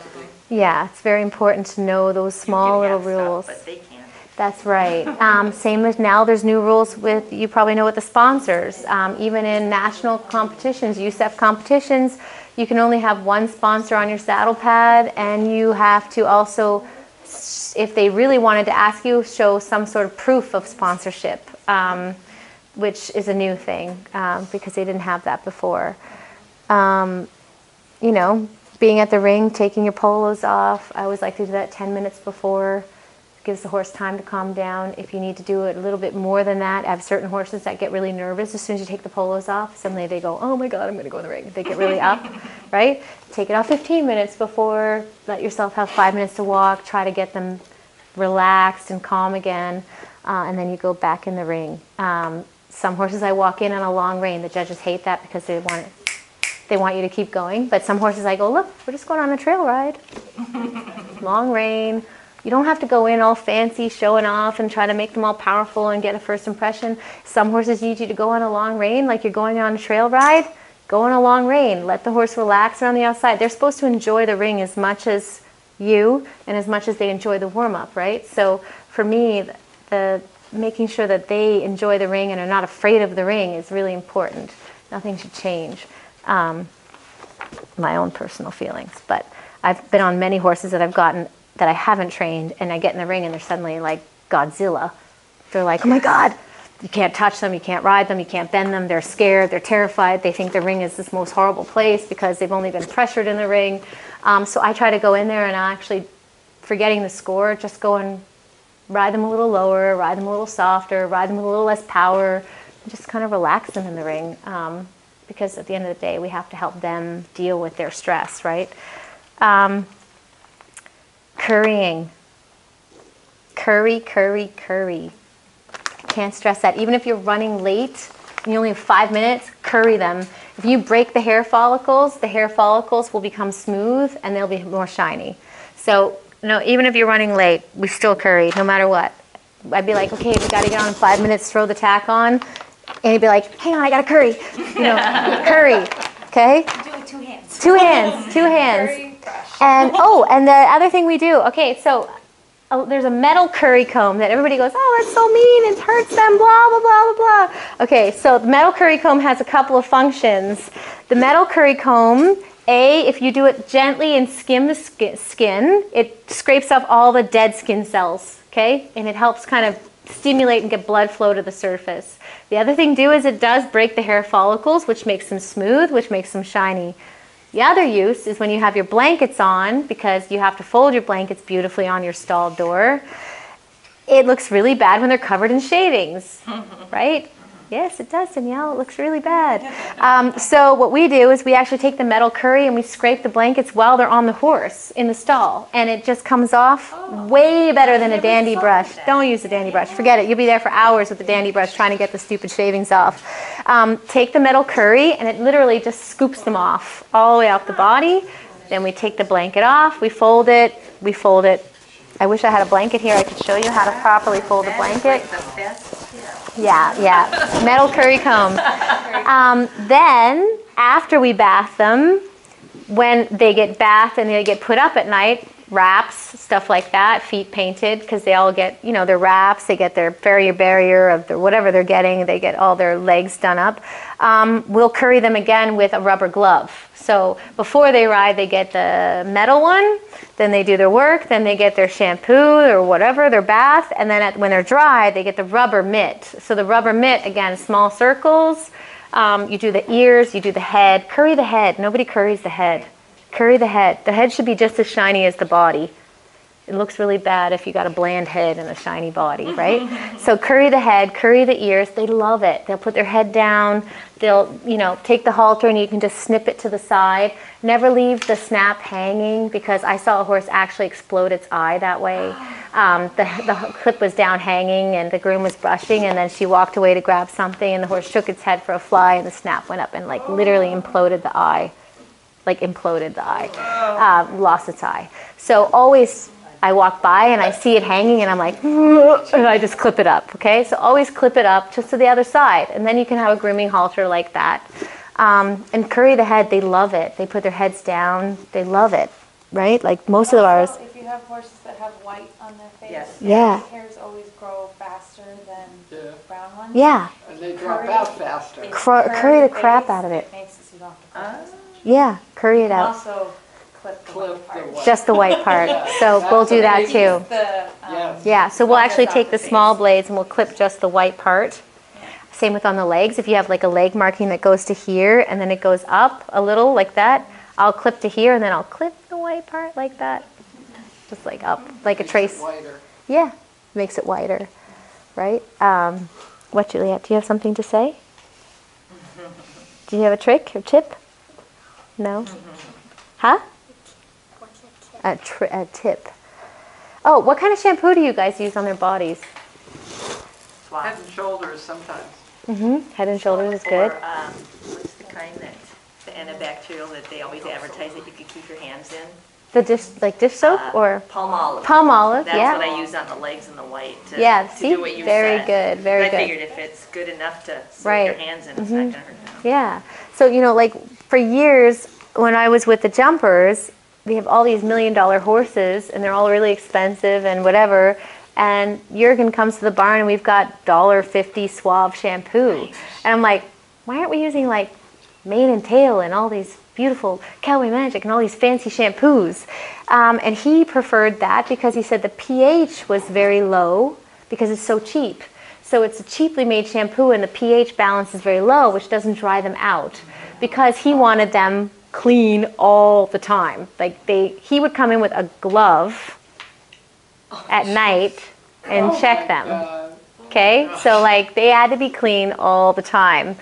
it's very important to know those small little rules. Stuff, but they can't. That's right. Same as now there's new rules with, you probably know, with the sponsors. Even in national competitions, USEF competitions, you can only have one sponsor on your saddle pad, and you have to also, if they really wanted to ask you, show some sort of proof of sponsorship, which is a new thing because they didn't have that before. You know, being at the ring, taking your polos off, I always like to do that 10 minutes before. Gives the horse time to calm down. If you need to do it a little bit more than that, I have certain horses that get really nervous as soon as you take the polos off. Suddenly they go, oh my God, I'm going to go in the ring. They get really up, right? Take it off 15 minutes before. Let yourself have 5 minutes to walk. Try to get them relaxed and calm again, and then you go back in the ring. Some horses I walk in on a long rein. The judges hate that because they want you to keep going. But some horses I go, look, we're just going on a trail ride. Long rein. You don't have to go in all fancy, showing off, and try to make them all powerful and get a first impression. Some horses need you to go on a long rein, like you're going on a trail ride. Go on a long rein. Let the horse relax around the outside. They're supposed to enjoy the ring as much as you and as much as they enjoy the warm-up, right? So for me, the making sure that they enjoy the ring and are not afraid of the ring is really important. Nothing should change. My own personal feelings. But I've been on many horses that I've gotten that I haven't trained, and I get in the ring and they're suddenly like Godzilla. They're like, oh my God, you can't touch them, you can't ride them, you can't bend them, they're scared, they're terrified, they think the ring is this most horrible place because they've only been pressured in the ring. So I try to go in there and actually, forgetting the score, just go and ride them a little lower, ride them a little softer, ride them with a little less power, and just kind of relax them in the ring. Because at the end of the day, we have to help them deal with their stress, right? Currying. Curry. Can't stress that. Even if you're running late and you only have 5 minutes, curry them. If you break the hair follicles will become smooth and they'll be more shiny. So, no, even if you're running late, we still curry, no matter what. I'd be like, okay, we got to get on in 5 minutes, throw the tack on. And he'd be like, hang on, I got to curry. You know, curry, okay? Do it with 2 hands. Two hands. And and the other thing we do, okay, so there's a metal curry comb that everybody goes, oh, that's so mean, it hurts them, blah, blah, blah, blah, blah. Okay, so the metal curry comb has a couple of functions. The metal curry comb, if you do it gently and skim the skin, it scrapes off all the dead skin cells, okay? And it helps kind of stimulate and get blood flow to the surface. The other thing is it does break the hair follicles, which makes them smooth, which makes them shiny. The other use is when you have your blankets on, because you have to fold your blankets beautifully on your stall door. It looks really bad when they're covered in shavings, right? Yes, it does, Danielle. It looks really bad. So what we do is we actually take the metal curry and we scrape the blankets while they're on the horse in the stall. And it just comes off way better than a dandy brush. Don't use a dandy brush. Forget it. You'll be there for hours with the dandy brush trying to get the stupid shavings off. Take the metal curry and it literally just scoops them off all the way off the body. Then we take the blanket off. We fold it. We fold it. I wish I had a blanket here. I could show you how to properly fold a blanket. Yeah. Metal curry comb. Then, after we bath them, when they get bathed and they get put up at night, wraps, stuff like that, feet painted, because they all get, their wraps, they get their barrier of whatever they're getting, they get all their legs done up. We'll curry them again with a rubber glove. So before they ride, they get the metal one, then they do their work, then they get their shampoo or whatever, their bath, and then when they're dry, they get the rubber mitt. So the rubber mitt, again, small circles. You do the ears, you do the head. Curry the head. Nobody curries the head. Curry the head. The head should be just as shiny as the body. It looks really bad if you got a bland head and a shiny body, right? So curry the head, curry the ears. They love it. They'll put their head down. They'll, take the halter and you can just snip it to the side. Never leave the snap hanging, because I saw a horse actually explode its eye that way. The clip was down hanging and the groom was brushing, and then she walked away to grab something and the horse shook its head for a fly and the snap went up and literally imploded the eye. Lost its eye. So always I walk by and I see it hanging and I'm like, and I just clip it up, okay? So always clip it up just to the other side, and then you can have a grooming halter like that. And curry the head, they love it. They put their heads down, they love it, right? Like most of ours. If you have horses that have white on their face, Yeah. the hairs always grow faster than brown ones. Yeah. And they drop out faster. Curry the crap out of it. Makes it so you don't have to clip it. Yeah, curry it out. Also clip the white part. Just the white part. So we'll do that too. The, Yeah, so we'll actually take the small blades and we'll clip just the white part. Same with on the legs. If you have like a leg marking that goes to here and then it goes up a little like that, I'll clip to here and then I'll clip the white part like that. Just like up, like a trace. Whiter. Yeah, makes it whiter, right? What, Juliet, do you have something to say? Do you have a trick or tip? No? Huh? A tip. Oh, what kind of shampoo do you guys use on their bodies? Head and shoulders sometimes. Head and Shoulders is good. Or, what's the kind the antibacterial that they always advertise that you could keep your hands in? The dish soap or? Palmolive. Palmolive, That's yeah. what I use on the legs and the white to, Yeah, to see? do what you Very said. good, very I good. figured if it's good enough to soak Right. your hands in, it's not going to hurt them. Yeah. So, like for years when I was with the jumpers, we have all these $1 million horses and they're all really expensive and whatever. And Jurgen comes to the barn and we've got $1.50 Suave shampoo. And I'm like, why aren't we using like mane and tail and all these beautiful Cowboy Magic and all these fancy shampoos? And he preferred that because he said the pH was very low because it's so cheap. So it's a cheaply made shampoo and the pH balance is very low, which doesn't dry them out, because he wanted them clean all the time. Like he would come in with a glove at night and check them. Okay, so like they had to be clean all the time.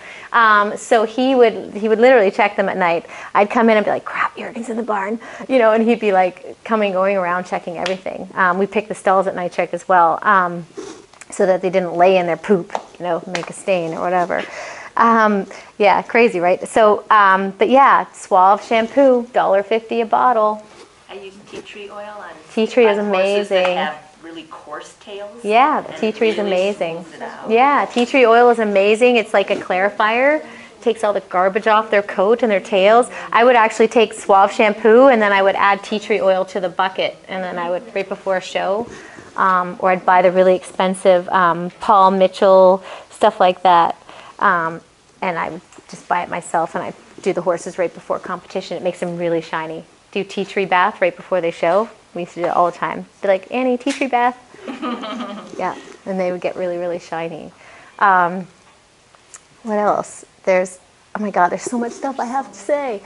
So he would literally check them at night. I'd come in and be like, crap, Jurgen's in the barn, and he'd be like going around checking everything. We picked the stalls at night check as well, so that they didn't lay in their poop, make a stain or whatever. Yeah, crazy, right? So, but yeah, Suave shampoo, $1.50 a bottle. I use tea tree oil on Tea tree is on horses that amazing. have really coarse tails. Yeah, the and tea tree is really amazing. smooths it out. Yeah, tea tree oil is amazing. It's like a clarifier. Takes all the garbage off their coat and their tails. I would actually take Suave shampoo and then I would add tea tree oil to the bucket, and then I would, right before a show, or I'd buy the really expensive Paul Mitchell, stuff like that. And I would just buy it myself and I do the horses right before competition. It makes them really shiny. Do tea tree bath right before they show. We used to do it all the time. Be like, Annie, tea tree bath. Yeah, and they would get really, really shiny. What else? There's Oh my God, there's so much stuff I have to say.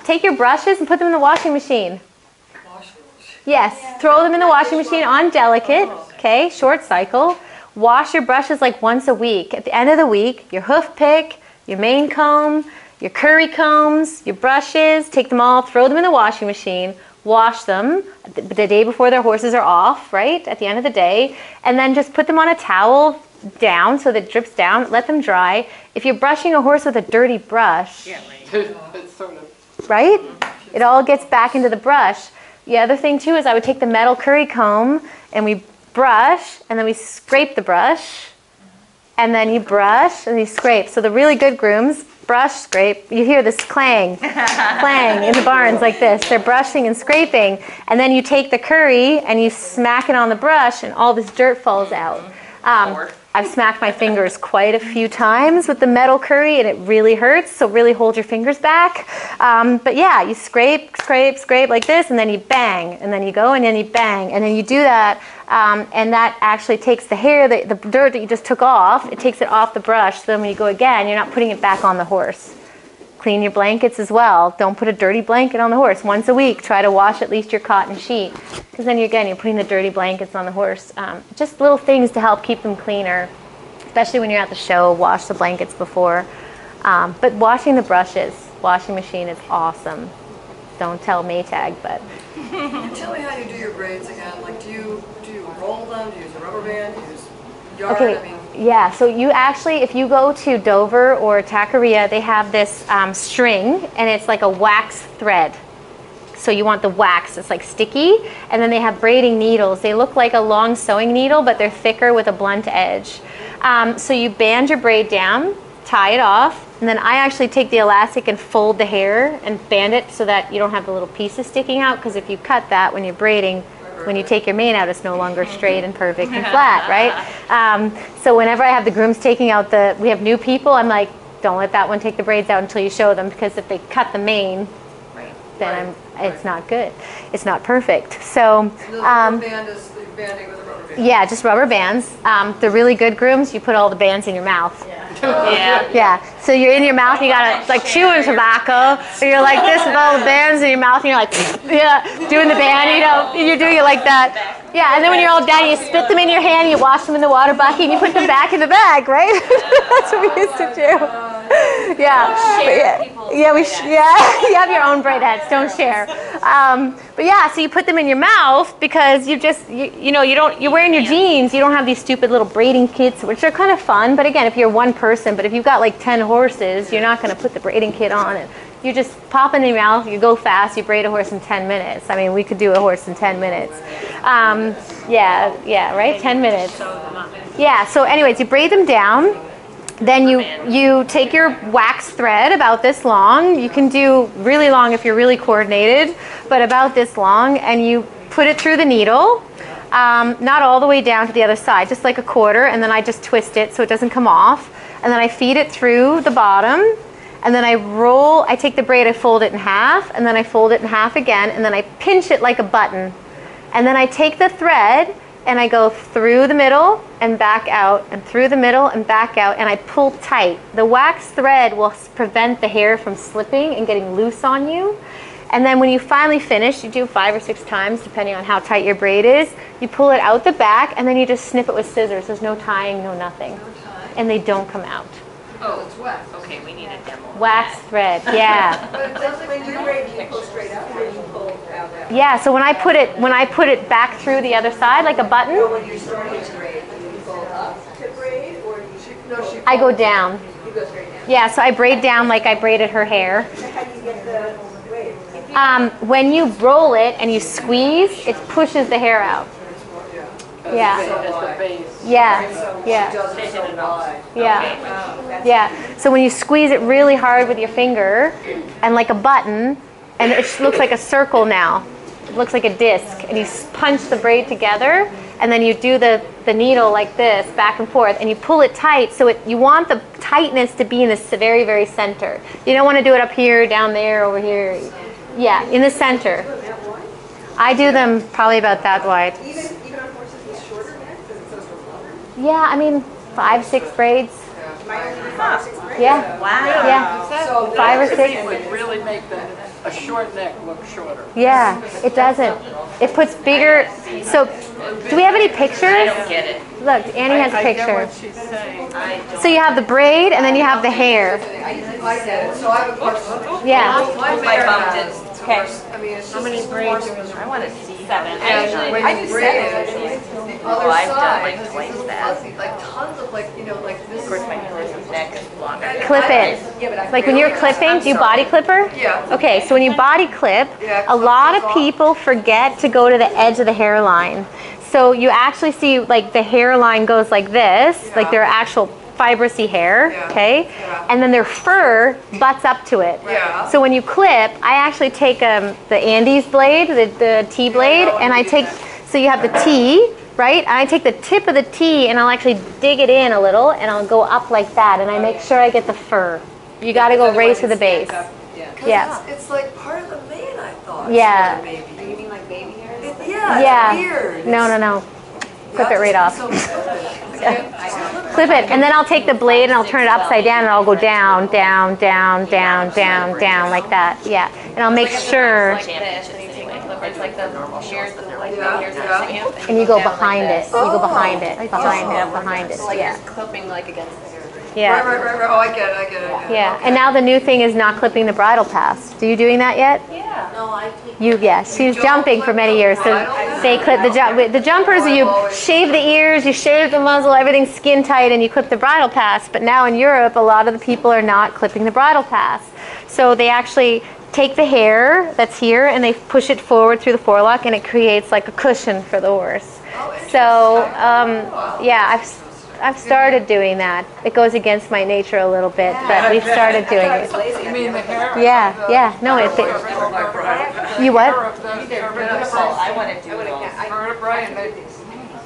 Take your brushes and put them in the washing machine. Yes, throw them in the washing machine on delicate, okay, short cycle. Wash your brushes like once a week. At the end of the week, your hoof pick, your main comb, your curry combs, your brushes, take them all, throw them in the washing machine, wash them the day before their horses are off, right, at the end of the day, and then just put them on a towel down so that it drips down, let them dry. If you're brushing a horse with a dirty brush, It's sort of. right, it all gets back into the brush. The other thing too is I would take the metal curry comb and we brush and then we scrape the brush and then you brush and you scrape. So the really good grooms brush, scrape. You hear this clang, clang in the barns like this. They're brushing and scraping, and then you take the curry and you smack it on the brush and all this dirt falls out. I've smacked my fingers quite a few times with the metal curry and it really hurts, so really hold your fingers back. But yeah, you scrape, scrape, scrape like this, and then you bang, and then you go and then you bang, and then you do that, and that actually takes the hair, the dirt that you just took off, it takes it off the brush, so then when you go again, you're not putting it back on the horse. Clean your blankets as well. Don't put a dirty blanket on the horse. Once a week, try to wash at least your cotton sheet, because then you're putting the dirty blankets on the horse. Just little things to help keep them cleaner, especially when you're at the show. Wash the blankets before. But washing the brushes, washing machine is awesome. Don't tell Maytag, but. Tell me how you do your braids again. Like, do you roll them? Do you use a rubber band? Do you use yarn? Okay. I mean, yeah, so you actually, if you go to Dover or Taqueria, they have this string, and it's like a wax thread. So you want the wax, it's like sticky, and then they have braiding needles. They look like a long sewing needle, but they're thicker with a blunt edge. So you band your braid down, tie it off, and then I actually take the elastic and fold the hair and band it so that you don't have the little pieces sticking out, because if you cut that when you're braiding, when you take your mane out, it's no longer straight and perfect and flat, right? So whenever I have the grooms taking out we have new people, I'm like, don't let that one take the braids out until you show them, because if they cut the mane, then it's not good. It's not perfect. So the rubber band is banding with a rubber band. yeah, just rubber bands. The really good grooms, you put all the bands in your mouth. Yeah. So you're in your mouth, you gotta like chewing tobacco, and you're like this with all the bands in your mouth, and you're like, yeah, doing the band, you're doing it like that. Yeah, and then when you're all done, you spit them in your hand, you wash them in the water bucket, and you put them back in the bag, right? That's what we used to do. Yeah, you have your own braid heads, don't share. But yeah, so you put them in your mouth because you're wearing your jeans, you don't have these stupid little braiding kits, which are kind of fun, but again, if you're one person, but if you've got like 10 horses, you're not going to put the braiding kit on it. You just pop in your mouth, you go fast, you braid a horse in 10 minutes. I mean, we could do a horse in 10 minutes. Yeah, right? 10 minutes. Yeah, so anyways, you braid them down. Then you take your wax thread about this long. You can do really long if you're really coordinated, but about this long, and you put it through the needle, not all the way down to the other side, just like a quarter, and then I just twist it so it doesn't come off, and then I feed it through the bottom, and then I take the braid, I fold it in half, and then I fold it in half again, and then I pinch it like a button, and then I take the thread and I go through the middle and back out, and through the middle and back out, and I pull tight. The wax thread will prevent the hair from slipping and getting loose on you. And then when you finally finish, you do 5 or 6 times, depending on how tight your braid is, you pull it out the back, and then you just snip it with scissors. There's no tying, no nothing. And they don't come out. Oh, it's wax. Okay, we need a demo. Wax thread, yeah. But it doesn't when you braid, you pull straight up, or you pull out that way? Yeah, so when I put it back through the other side like a button, When you're starting to braid, do you pull up to braid, or do you? No, she. I go down. You go straight down. Yeah, so I braid down like I braided her hair. How do you get the braid? When you roll it and you squeeze, it pushes the hair out. Yeah. It's the base. Yeah. Yeah. Doesn't so wide. Yeah. Yeah. So when you squeeze it really hard with your finger and like a button, and it looks like a circle now. It looks like a disc, and you punch the braid together, and then you do the needle like this back and forth, and you pull it tight. So you want the tightness to be in the very, very center. You don't want to do it up here, down there, over here. Yeah, in the center. I do them probably about that wide. Even on horses with shorter necks, because it's so longer. Yeah, I mean 5, 6 braids. Might only be 5 or 6 braids. Yeah. Wow. Yeah. So 5 or 6. it would really make a short neck look shorter. Yeah, it doesn't. It puts bigger. So, do we have any pictures? I don't get it. Look, Annie has a I get picture. what she's saying. So you have the braid and then you have the hair. I get it. So I have a question. Yeah. My My hair bumped has, it. of course, I mean, it's just. How many braids I want to see. 7. And when I you do braid 7. it, the Oh, other I've done side, like because twice it's a little that. fuzzy, like tons of like, you know, like this. Of course, my horse's neck is longer. Clip it. Like when you're clipping, do you body clipper? Yeah. Okay, so when you body clip, Yeah, a lot of clip off. people forget to go to the edge of the hairline. So you actually see like the hairline goes like this, like their actual fibrousy hair, Yeah. okay? Yeah. And then their fur butts up to it. Yeah. So when you clip, I actually take the Andes blade, the T blade, know and you I do take, that. so you have the T, right? And I take the tip of the T and I'll actually dig it in a little and I'll go up like that and I make sure I get the fur. You gotta go right to the base. Because Yeah. it's like part of the mane, I thought. Yeah. sort of, maybe. You mean like baby hair? Yeah, Yeah. it's weird. No. Clip it right off. So Clip it, and then I'll take the blade and I'll turn it upside down and I'll go down, down, down, down, down, down, like that. Yeah, and I'll make sure, Like this, and you take the clipper, it's like the hairs, but they're like Yeah, hairs yeah. are stamp. and you go behind it. You go behind it, Oh. behind it. Like Yeah, you're clipping like against the hair. yeah, right. Oh, I get it, I get it. yeah. And now the new thing is not clipping the bridle pass. Do you doing that yet? Yeah. No, I take. She was jumping for many years, so they clip the jumpers. You shave the ears, you shave the muzzle, everything's skin tight, and you clip the bridle pass. But now in Europe, a lot of the people are not clipping the bridle pass, so they actually take the hair that's here and they push it forward through the forelock, and it creates like a cushion for the horse. So yeah, I've started doing that. It goes against my nature a little bit, but we've started doing it. You mean the hair? Yeah. No, you what? I want to do those. Vertebrae and they,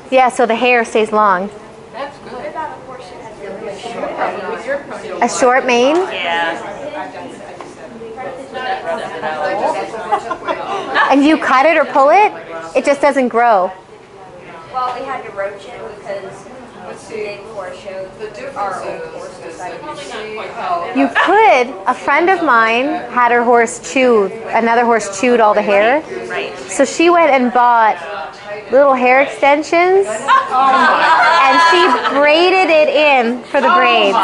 Yeah, so the hair stays long. that's good. A short mane, Yeah. and you cut it or pull it, it just doesn't grow. Well, we had to roach it because the day before a show, our old horse decided to You could, a friend of mine had her horse chewed, another horse chewed all the hair. Right. So she went and bought little hair extensions and she braided it in for the braids.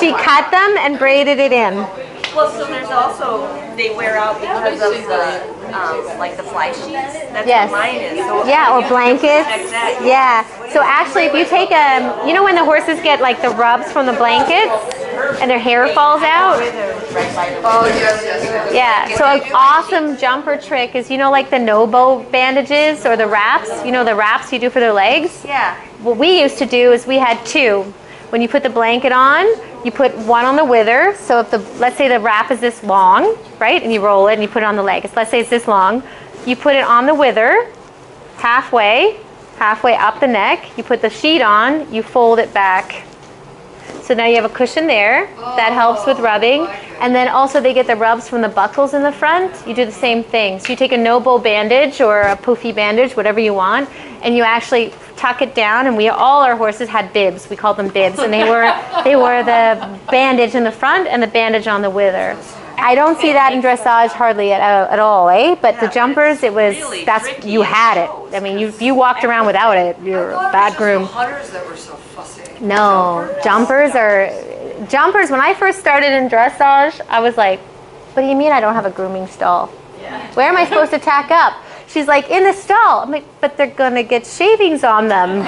She cut them and braided it in. Well, so there's also, they wear out because of the, like the fly sheets. That's Yes. what mine is. So Yeah, or blankets. Exactly. Yeah. So actually, if you take you know when the horses get like the rubs from the blankets and their hair falls out? Oh, yes. Yeah. So an awesome jumper trick is, you know, like the no-bow bandages or the wraps, you know, the wraps you do for their legs? Yeah. What we used to do is we had two. When you put the blanket on, you put one on the wither. So if let's say the wrap is this long, right? And you roll it and you put it on the leg. Let's say it's this long. You put it on the wither, halfway up the neck. You put the sheet on, you fold it back. So now you have a cushion there. That helps with rubbing. And then also they get the rubs from the buckles in the front. You do the same thing. So you take a no-bow bandage or a poofy bandage, whatever you want, and you actually tuck it down. And all our horses had bibs. We called them bibs. And they were the bandage in the front and the bandage on the wither. I don't see that in dressage hardly at all, eh? But the jumpers, you had it. I mean, you walked around without it, you're a bad groom. Hunters that were so fussy. No, jumpers, when I first started in dressage, I was like, what do you mean I don't have a grooming stall? Where am I supposed to tack up? She's like, in the stall. I'm like, but they're gonna get shavings on them.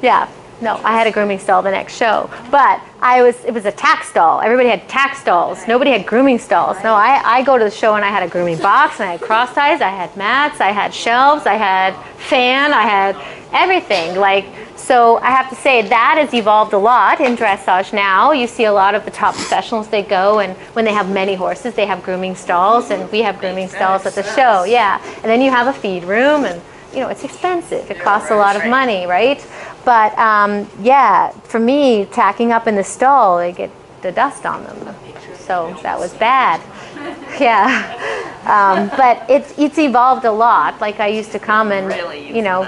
Yeah, no, I had a grooming stall the next show, but it was a tack stall. Everybody had tack stalls. Nobody had grooming stalls. No, I go to the show and I had a grooming box and I had cross ties, I had mats, I had shelves, I had fan, I had everything. So I have to say that has evolved a lot in dressage now. You see a lot of the top professionals, they go and when they have many horses, they have grooming stalls, and we have grooming stalls at the show, yeah. And then you have a feed room, and you know, it's expensive. It costs a lot of money, right? But yeah, for me, tacking up in the stall, they get the dust on them. So that was bad. Yeah. But it's evolved a lot. Like I used to come and, you know,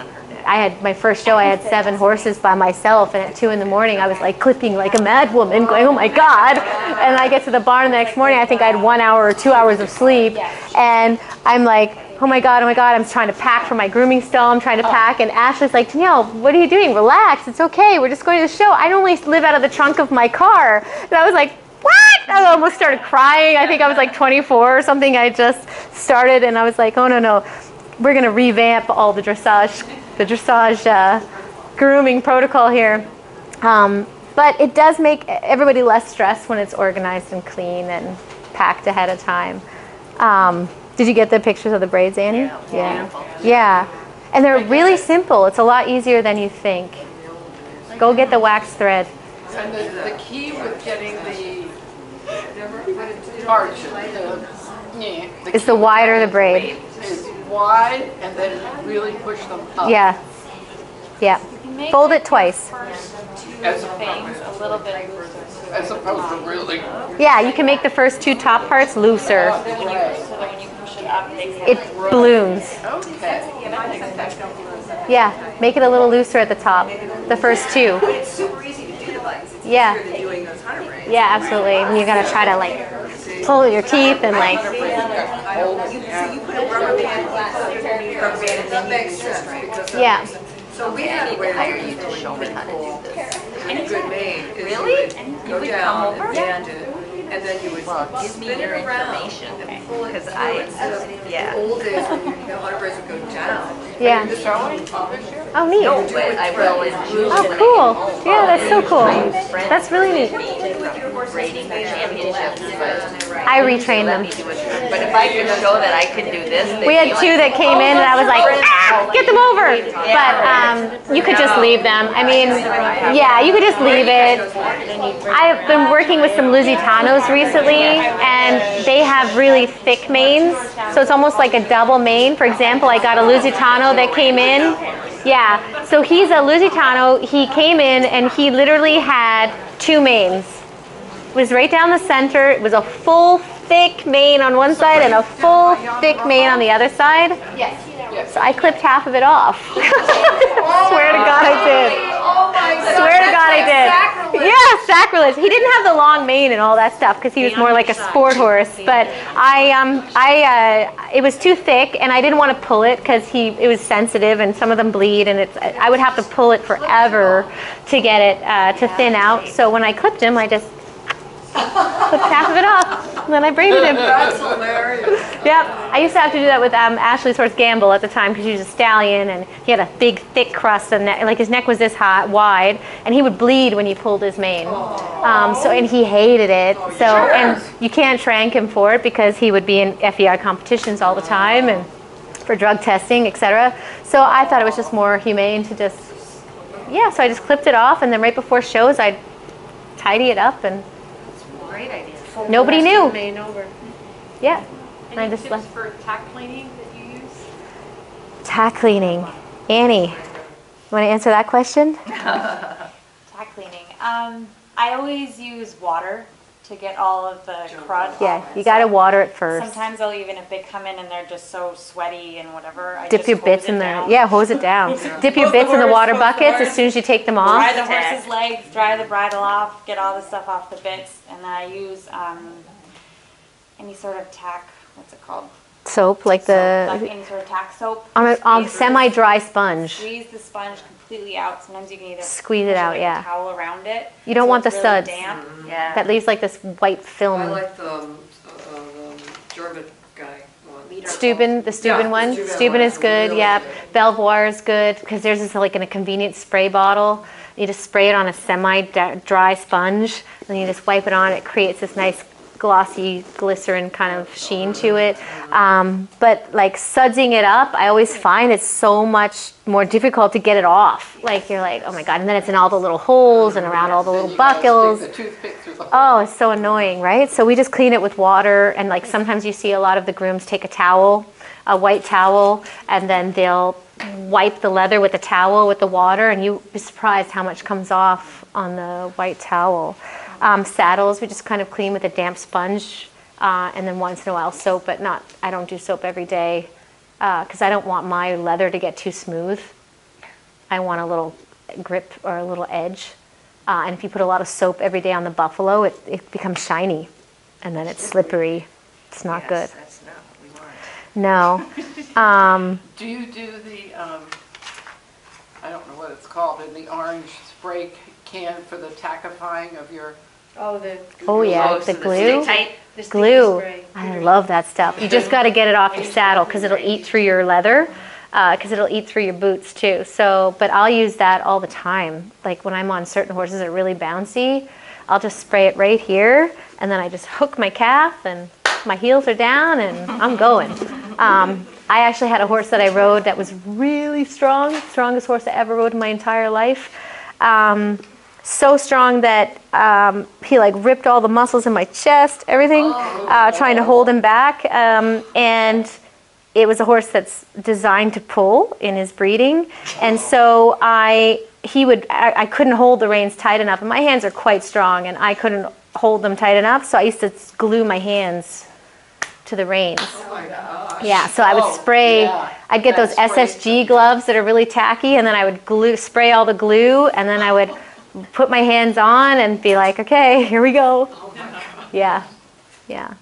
I had my first show, I had 7 horses by myself, and at 2 in the morning I was like clipping like a mad woman going, oh my God. And I get to the barn the next morning, I think I had 1 hour or 2 hours of sleep, and I'm like, oh my God, I'm trying to pack for my grooming stall, I'm trying to pack, and Ashley's like, Denielle, what are you doing? Relax, it's okay, we're just going to the show. I normally live out of the trunk of my car. And I was like, what? I almost started crying. I think I was like 24 or something. I just started, and I was like, oh no, we're going to revamp all the dressage grooming protocol here. But it does make everybody less stressed when it's organized and clean and packed ahead of time. Did you get the pictures of the braids, Annie? Yeah. And they're really simple. It's a lot easier than you think. Go get the wax thread. And the key with getting the arch, It's the wider the braid. is wide and then really push them up. Yeah. Fold it twice. As opposed to really. Yeah, you can make the first 2 top parts looser. It balloons. Okay. Yeah, make it a little looser at the top. The first 2. It's super easy to do, like, it's Yeah. easier than doing those hunter braids. Yeah, absolutely. And you gotta try to like pull your teeth and like. So you put a rubber band, and that makes sense because of Yeah. So we had a way to do this really cool. And good made is you would go down and band it, and then you would Give me spin your it around. information, And pull it because through instead of the old days when the hunter braids would go down. Yeah. This showing this year? Oh, neat. No, but I will in June. Oh, cool. Yeah, that's so cool. That's really neat. Braiding championships, but I retrained let them. me do it. But if I could show that I could do this, they'd We had be 2 like, that came in, and I was like, get them over. But you could just leave them. I mean, yeah, you could just leave it. I've been working with some Lusitanos recently, and they have really thick manes. So it's almost like a double mane. For example, I got a Lusitano that came in. Yeah, so he's a Lusitano. He came in, and he literally had 2 manes. It was right down the center. It was a full thick mane on one side and a full thick mane on the other side. Yes. So I clipped half of it off. Swear to God I did. Oh my God. Swear to God I did. Sacrilege. Yeah, sacrilege. He didn't have the long mane and all that stuff because he was more like a sport horse. But it was too thick, and I didn't want to pull it because it was sensitive, and some of them bleed, and I would have to pull it forever to get it to thin out. So when I clipped him, I just clipped half of it off, and then I braided him. That's hilarious. Yep, I used to have to do that with Ashley's horse Gamble at the time because he was a stallion and he had a big, thick crust and like his neck was this wide, and he would bleed when you pulled his mane. And he hated it. So and you can't trank him for it because he would be in FEI competitions all the time and for drug testing, etc. So I thought it was just more humane to just so I just clipped it off, and then right before shows I'd tidy it up, and great idea. nobody knew. Mane over. Yeah. And I Any just tips left. for tack cleaning that you use? Tack cleaning. Annie, you want to answer that question? Tack cleaning. I always use water to get all of the crud Yeah, off. you got to water it first. Sometimes I'll even, if they come in and they're just so sweaty and whatever, I Dip just your hose bits it in there. down. Yeah, hose it down. Dip your bits in the water buckets as soon as you take them off. Dry the horse's legs, dry the bridle off, get all the stuff off the bits, and then I use any sort of tack, what's it called? Soap, like Like the any sort of tack soap. on a Squeeze the- semi-dry sponge. Squeeze the sponge completely out. Sometimes you can either Squeeze it push out, like yeah. a towel around it. You don't so want it's the really suds. damp. Yeah. That leaves like this white film. I like the German guy one. Steuben, the Steuben Yeah, one. Steuben Steuben one is is good. really Yeah, good. Belvoir is good because theirs is like in a convenient spray bottle. You just spray it on a semi-dry sponge, and you just wipe it on. It creates this nice glossy glycerin kind of sheen to it. But like sudsing it up, I always find it's so much more difficult to get it off. Like you're like, oh my God, and then it's in all the little holes and around all the little buckles. Stick the toothpick through the hole. Oh, it's so annoying, right? So we just clean it with water, and like sometimes you see a lot of the grooms take a towel, a white towel, and then they'll wipe the leather with the towel with the water, and you'd be surprised how much comes off on the white towel. Saddles, we just kind of clean with a damp sponge, and then once in a while soap, but I don't do soap every day because I don't want my leather to get too smooth. I want a little grip or a little edge. And if you put a lot of soap every day on the buffalo, it becomes shiny, and then it's slippery. It's not good. That's not what we want. No. Do you do the, I don't know what it's called, in the orange spray can for the tackifying of your... Oh yeah, the glue. Stick tight. Glue. I love that stuff. You just got to get it off your saddle because it'll eat through your leather. Because it'll eat through your boots too. So, but I'll use that all the time. Like when I'm on certain horses that are really bouncy, I'll just spray it right here, and then I just hook my calf, and my heels are down, and I'm going. I actually had a horse that I rode that was really strong, strongest horse I ever rode in my entire life. So strong that he like ripped all the muscles in my chest, everything, trying to hold him back, and it was a horse that's designed to pull in his breeding, and so I couldn't hold the reins tight enough, and my hands are quite strong, and I couldn't hold them tight enough, so I used to glue my hands to the reins. Oh my gosh. Yeah, so I would spray. Yeah. I'd get those SSG gloves that are really tacky, and then I would spray all the glue, and then I would put my hands on and be like, okay, here we go. Oh my God. Yeah.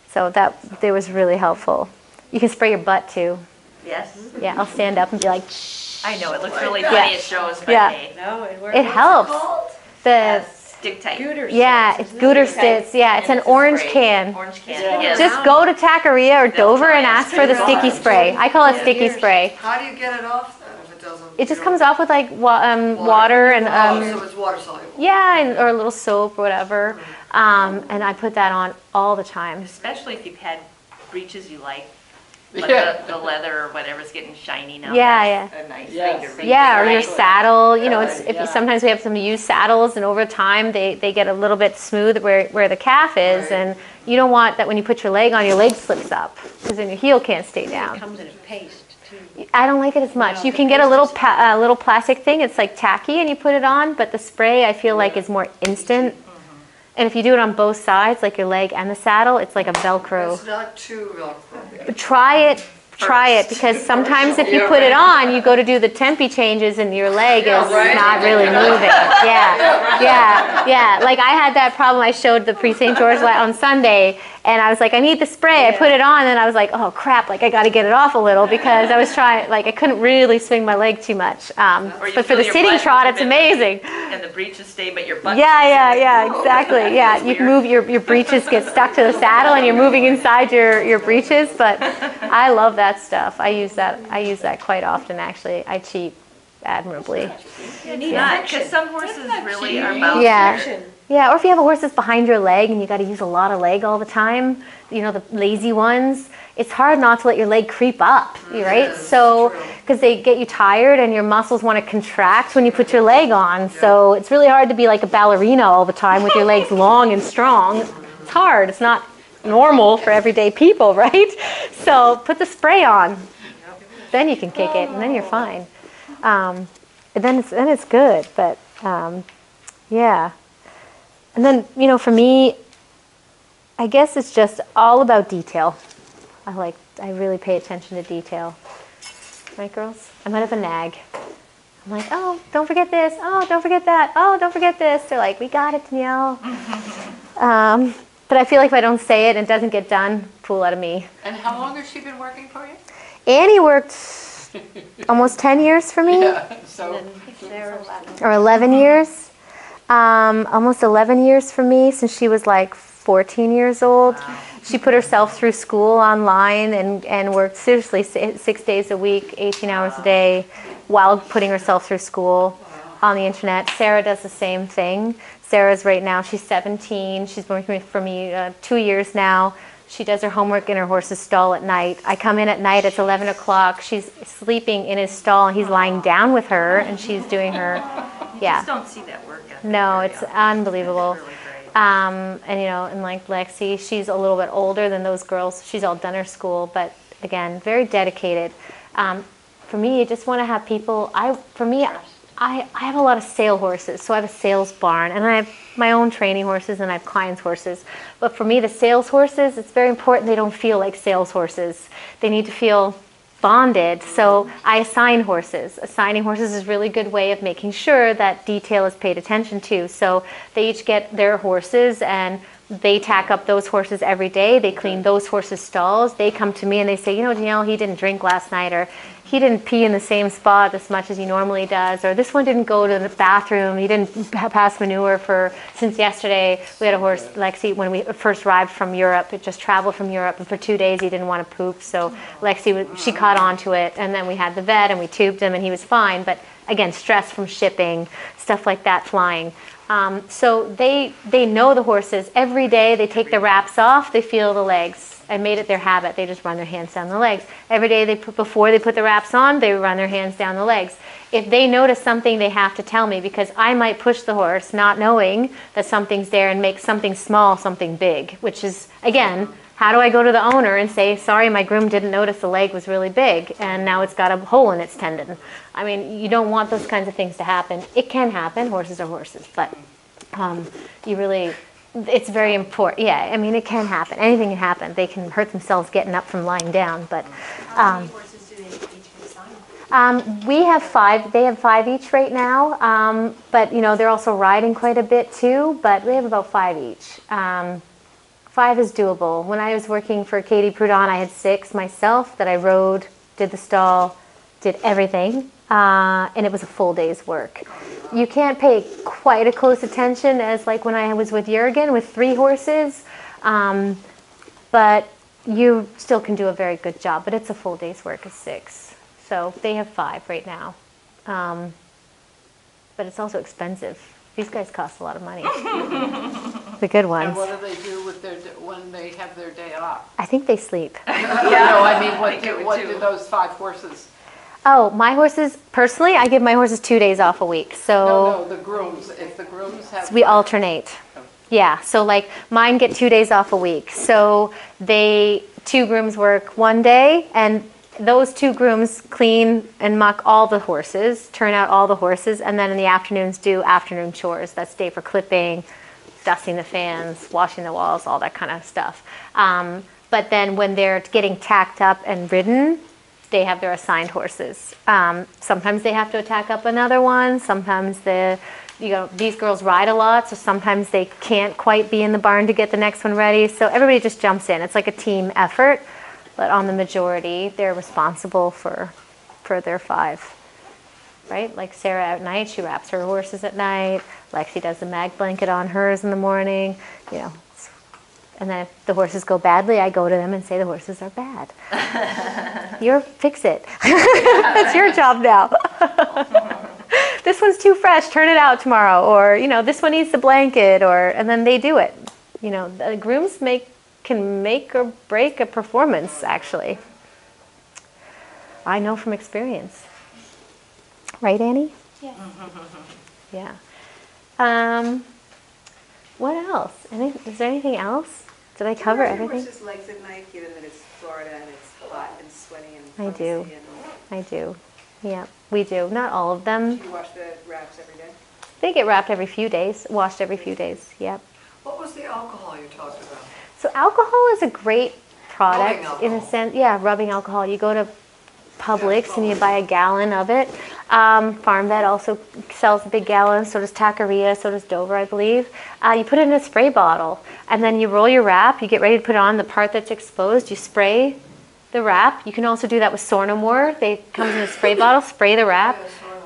So that was really helpful. You can spray your butt too. Yes. Yeah, I'll stand up and be like, shh. I know, it looks really funny at shows, but Yeah. hey. No, it works. It helps. The Stick tight. yeah, it's Gooter Stitz. Yeah, it's an orange can. Orange can, Yeah. yes. Just go to Taqueria or Dover and ask for the sticky spray. I call it sticky spray. How do you get it off then if it doesn't? It just comes off with like water and so it's water soluble. yeah, or a little soap or whatever. And I put that on all the time. Especially if you've had breeches you like. But Yeah. the leather or whatever's getting shiny now. Yeah, that's a nice Yes. thing to read. Yeah, or your right? saddle. You know, Yeah. sometimes we have some used saddles, and over time they get a little bit smooth where the calf is, Right. and you don't want that when you put your leg on, your leg slips up because then your heel can't stay It down. comes in a paste too. I don't like it as much. No, You the can get a paste is little plastic thing. It's like tacky, and you put it on. But the spray, I feel like, is more instant. And if you do it on both sides, like your leg and the saddle, it's like a Velcro. It's not too Velcro. But try it, because sometimes if you put it on, you go to do the tempi changes and your leg is not really moving. Yeah. Like I had that problem. I showed the Pre-St. George on Sunday, and I was like, I need the spray. I put it on, and I was like, oh crap, like I got to get it off a little because I was trying, like I couldn't really swing my leg too much. Or you But for feel the your sitting butt trot, a it's bit, amazing. And the breeches stay, but your butt. Yeah, exactly. Yeah, you can move your breeches get stuck to the saddle, and you're moving inside your breeches. But I love that stuff. I use that quite often. Actually, I cheat admirably. Yeah, because some horses really are about Yeah, or if you have a horse that's behind your leg and you got to use a lot of leg all the time, you know, the lazy ones, it's hard not to let your leg creep up, right? So, because they get you tired and your muscles want to contract when you put your leg on. So it's really hard to be like a ballerina all the time with your legs long and strong. It's hard. It's not normal for everyday people, right? So put the spray on. Then you can kick it, and then you're fine. And then it's good. But yeah. And then, you know, for me, I guess it's just all about detail. I really pay attention to detail. Right, girls? I might have a nag. I'm like, oh, don't forget this. Oh, don't forget that. Oh, don't forget this. They're like, we got it, Denielle. But I feel like if I don't say it and it doesn't get done, fool out of me. And how long has she been working for you? Annie worked almost 10 years for me. Yeah, so Or 11 years. Almost 11 years for me since she was like 14 years old. Wow. She put herself through school online and worked seriously 6 days a week, 18 hours a day, while putting herself through school on the internet. Sarah does the same thing. Sarah's right now, she's 17. She's been working for me 2 years now. She does her homework in her horse's stall at night. I come in at night, it's 11 o'clock. She's sleeping in his stall, and he's lying down with her, and she's doing her, You just don't see that work ethic. No, very it's often. unbelievable. It's really great. And, you know, and like Lexi, she's a little bit older than those girls. She's all done her school, but again, very dedicated. For me, you just want to have people, I have a lot of sale horses, so I have a sales barn, and I have my own training horses, and I have clients' horses. But for me, the sales horses, it's very important they don't feel like sales horses. They need to feel bonded. So I assign horses. Assigning horses is a really good way of making sure that detail is paid attention to. So they each get their horses, and they tack up those horses every day. They clean those horses' stalls. They come to me and they say, you know, Denielle, he didn't drink last night, or he didn't pee in the same spot as much as he normally does, or this one didn't go to the bathroom, he didn't pass manure since yesterday. We had a horse, Lexi, when we first arrived from Europe, it just traveled from Europe, and for 2 days he didn't want to poop, so Lexi, she caught on to it, and then we had the vet and we tubed him and he was fine, but again, stress from shipping, stuff like that flying. So they know the horses. Every day they take the wraps off, they feel the legs. I made it their habit. They just run their hands down the legs. Every day before they put the wraps on, they run their hands down the legs. If they notice something, they have to tell me, because I might push the horse not knowing that something's there and make something small something big, which is, again, how do I go to the owner and say, sorry, my groom didn't notice the leg was really big and now it's got a hole in its tendon? I mean, you don't want those kinds of things to happen. It can happen. Horses are horses, but it's very important. Yeah, I mean, it can happen. Anything can happen. They can hurt themselves getting up from lying down. But how many horses do they each consign? we have 5. They have 5 each right now. But you know, they're also riding quite a bit too. But we have about 5 each. 5 is doable. When I was working for Katie Proudhon, I had 6 myself that I rode, did the stall, did everything. And it was a full day's work. You can't pay quite a close attention as like when I was with Jurgen with 3 horses, but you still can do a very good job. But it's a full day's work of 6. So they have 5 right now. But it's also expensive. These guys cost a lot of money. The good ones. And what do they do with when they have their day off? I think they sleep. No, I mean, what do those 5 horses? Oh, my horses, personally, I give my horses 2 days off a week. So No, the grooms. If the grooms have... So we alternate. Yeah, so like mine get 2 days off a week. So 2 grooms work 1 day, and those 2 grooms clean and muck all the horses, turn out all the horses, and then in the afternoons do afternoon chores. That's day for clipping, dusting the fans, washing the walls, all that kind of stuff. But then when they're getting tacked up and ridden, they have their assigned horses. Sometimes they have to tack up another one. Sometimes these girls ride a lot, so sometimes they can't quite be in the barn to get the next one ready. So everybody just jumps in. It's like a team effort, but on the majority, they're responsible for their 5. Right? Like Sarah at night, she wraps her horses at night. Lexi does the mag blanket on hers in the morning. You know. And then if the horses go badly, I go to them and say the horses are bad. Fix it. That's your job now. This one's too fresh, turn it out tomorrow. Or, you know, this one needs the blanket, and then they do it. You know, the grooms can make or break a performance, actually. I know from experience. Right, Annie? Yeah. Yeah. What else? Is there anything else? Did I cover everything? Horses' legs at night, given that it's Florida and it's hot and sweaty and I do. And I do. Yeah, we do. Not all of them. Do you wash the wraps every day? They get wrapped every few days, washed every few days. Yep. What was the alcohol you talked about? So alcohol is a great product Rubbing in a sense. Yeah, rubbing alcohol. You go to Publix and you buy a gallon of it. Farm Vet also sells a big gallon, so does Taqueria, so does Dover, I believe. You put it in a spray bottle, and then you roll your wrap, you get ready to put on the part that's exposed, you spray the wrap. You can also do that with Sornomore. They comes in a spray bottle, spray the wrap.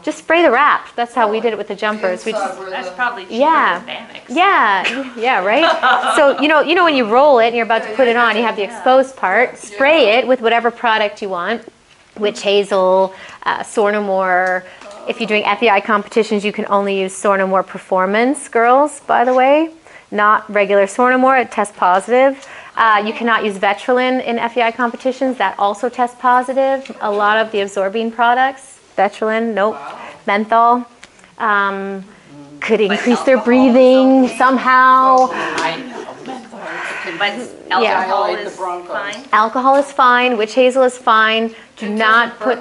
Just spray the wrap. That's how we did it with the jumpers. That's probably cheaper Yeah. than Bannex. Yeah, right? So, you know when you roll it and you're about to put it on, you have the exposed part, spray it with whatever product you want. Witch Hazel, Sornomore. If you're doing FEI competitions, you can only use Sornomore Performance, girls, by the way. Not regular Sornomore, it tests positive. You cannot use Vetrolin in FEI competitions, that also tests positive. A lot of the absorbing products, Vetrolin, nope. Menthol, could increase their breathing somehow. But alcohol is fine. Alcohol is fine. Witch hazel is fine. Do not put.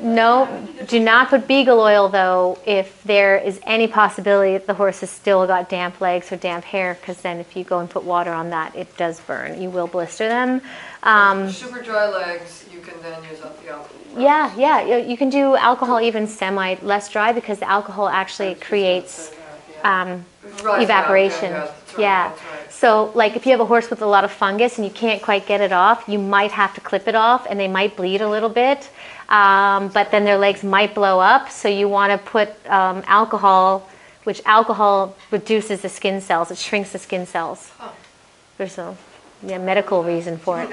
No, do not put beagle oil though if there is any possibility that the horse has still got damp legs or damp hair, because then if you go and put water on that, it does burn. You will blister them. Super dry legs, you can then use up the alcohol. Yeah, you can do alcohol even semi less dry, because the alcohol actually creates evaporation. Yeah. That's right. So like if you have a horse with a lot of fungus and you can't quite get it off, you might have to clip it off and they might bleed a little bit. But then their legs might blow up. So you want to put alcohol, which alcohol reduces the skin cells. It shrinks the skin cells. There's a medical reason for it.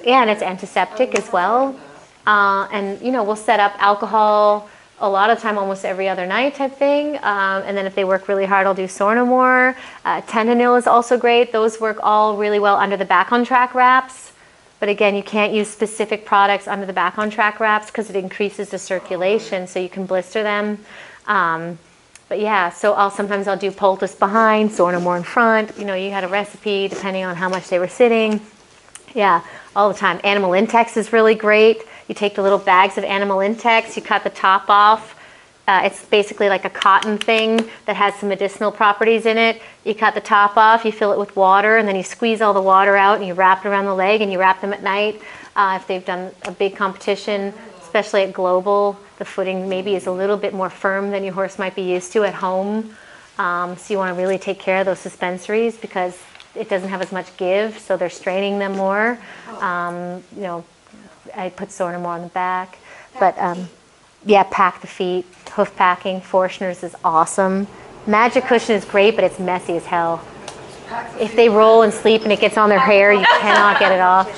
Yeah, and it's antiseptic as well. And we'll set up alcohol a lot of time, almost every other night type thing. And then if they work really hard, I'll do Sornomore. Tendonil is also great. Those work all really well under the back on track wraps. But again, you can't use specific products under the back on track wraps because it increases the circulation, so you can blister them. But yeah, so sometimes I'll do poultice behind, Sornomore in front. You had a recipe depending on how much they were sitting. Yeah, all the time. Animal Intex is really great. You take the little bags of Animal Intex, you cut the top off. It's basically like a cotton thing that has some medicinal properties in it. You cut the top off, you fill it with water, and then you squeeze all the water out and you wrap it around the leg, and you wrap them at night. If they've done a big competition, especially at Global, the footing maybe is a little bit more firm than your horse might be used to at home. So you want to really take care of those suspensories because it doesn't have as much give, so they're straining them more. I put Sornomore on the back, but yeah, pack the feet. Hoof packing, Forstner's is awesome. Magic Cushion is great, but it's messy as hell. If they roll and sleep and it gets on their hair, you cannot get it off.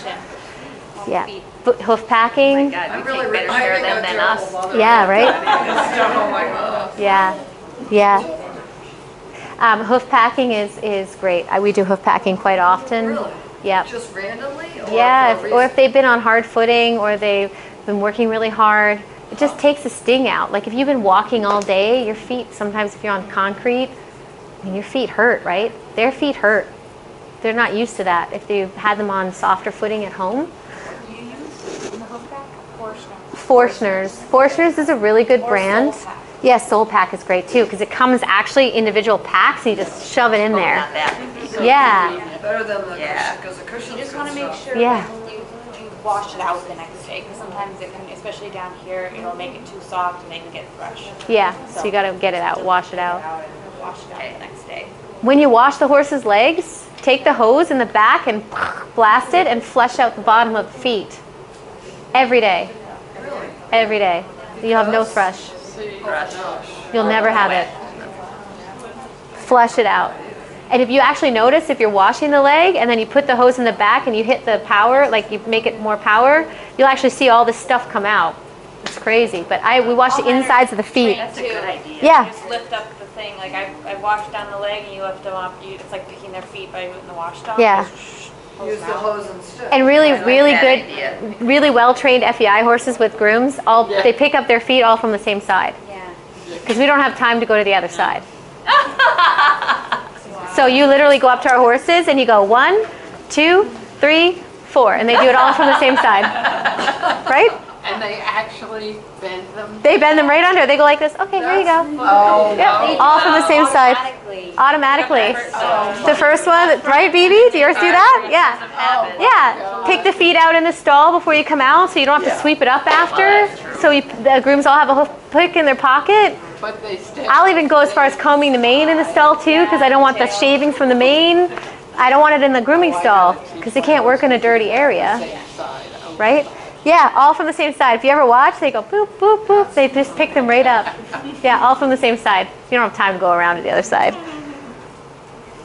Yeah, hoof packing. God, we take better care of them than us. Yeah, right? Oh my God. Yeah. Hoof packing is great. We do hoof packing quite often. Really? Yeah. Just randomly? Or if they've been on hard footing or they've been working really hard, it just takes the sting out. Like if you've been walking all day, your feet, sometimes if you're on concrete, your feet hurt, right? Their feet hurt. They're not used to that. If you've had them on softer footing at home. Do you use in the hoof pack? Forstner's is a really good brand. Yes, Soul Pack is great too because it comes actually individual packs and you just shove it in there. Not that. Yeah. Better than the cushion, because the cushion You just want to make sure Yeah. that you wash it out the next day because sometimes it can, especially down here, it'll make it too soft and they can get thrush. Yeah, so you got to get it out, wash it out. And wash it out the next day. When you wash the horse's legs, take the hose in the back and blast it and flush out the bottom of the feet. Every day. Really? Every day. You'll have no thrush. You'll never have it. Flush it out. And if you actually notice, if you're washing the leg and then you put the hose in the back and you hit the power, like you make it more power, you'll actually see all this stuff come out. It's crazy. But we wash the insides of the feet. That's a good idea. Yeah. You just lift up the thing. Like I wash down the leg and you lift them up. It's like picking their feet by putting the wash down. Yeah. Use the hose instead. And really that good, idea. really well-trained FEI horses with grooms, they pick up their feet all from the same side. Yeah. Because we don't have time to go to the other side. So you literally go up to our horses and you go 1, 2, 3, 4, and they do it all from the same side, right? And they actually bend them. They bend them right under. They go like this. Okay, here you go. Oh, Yep, all from the same side. Automatically. The first one, right, BB? Do yours do that? Yeah. Yeah. Pick the feet out in the stall before you come out, so you don't have to sweep it up after. So the grooms all have a hoof pick in their pocket. But they stay. I'll even go as far as combing the mane in the stall too, because I don't want the shavings from the mane. I don't want it in the grooming stall because they can't work in a dirty area, right? Yeah, all from the same side. If you ever watch, they go boop, boop, boop. They just pick them right up. Yeah, all from the same side. You don't have time to go around to the other side.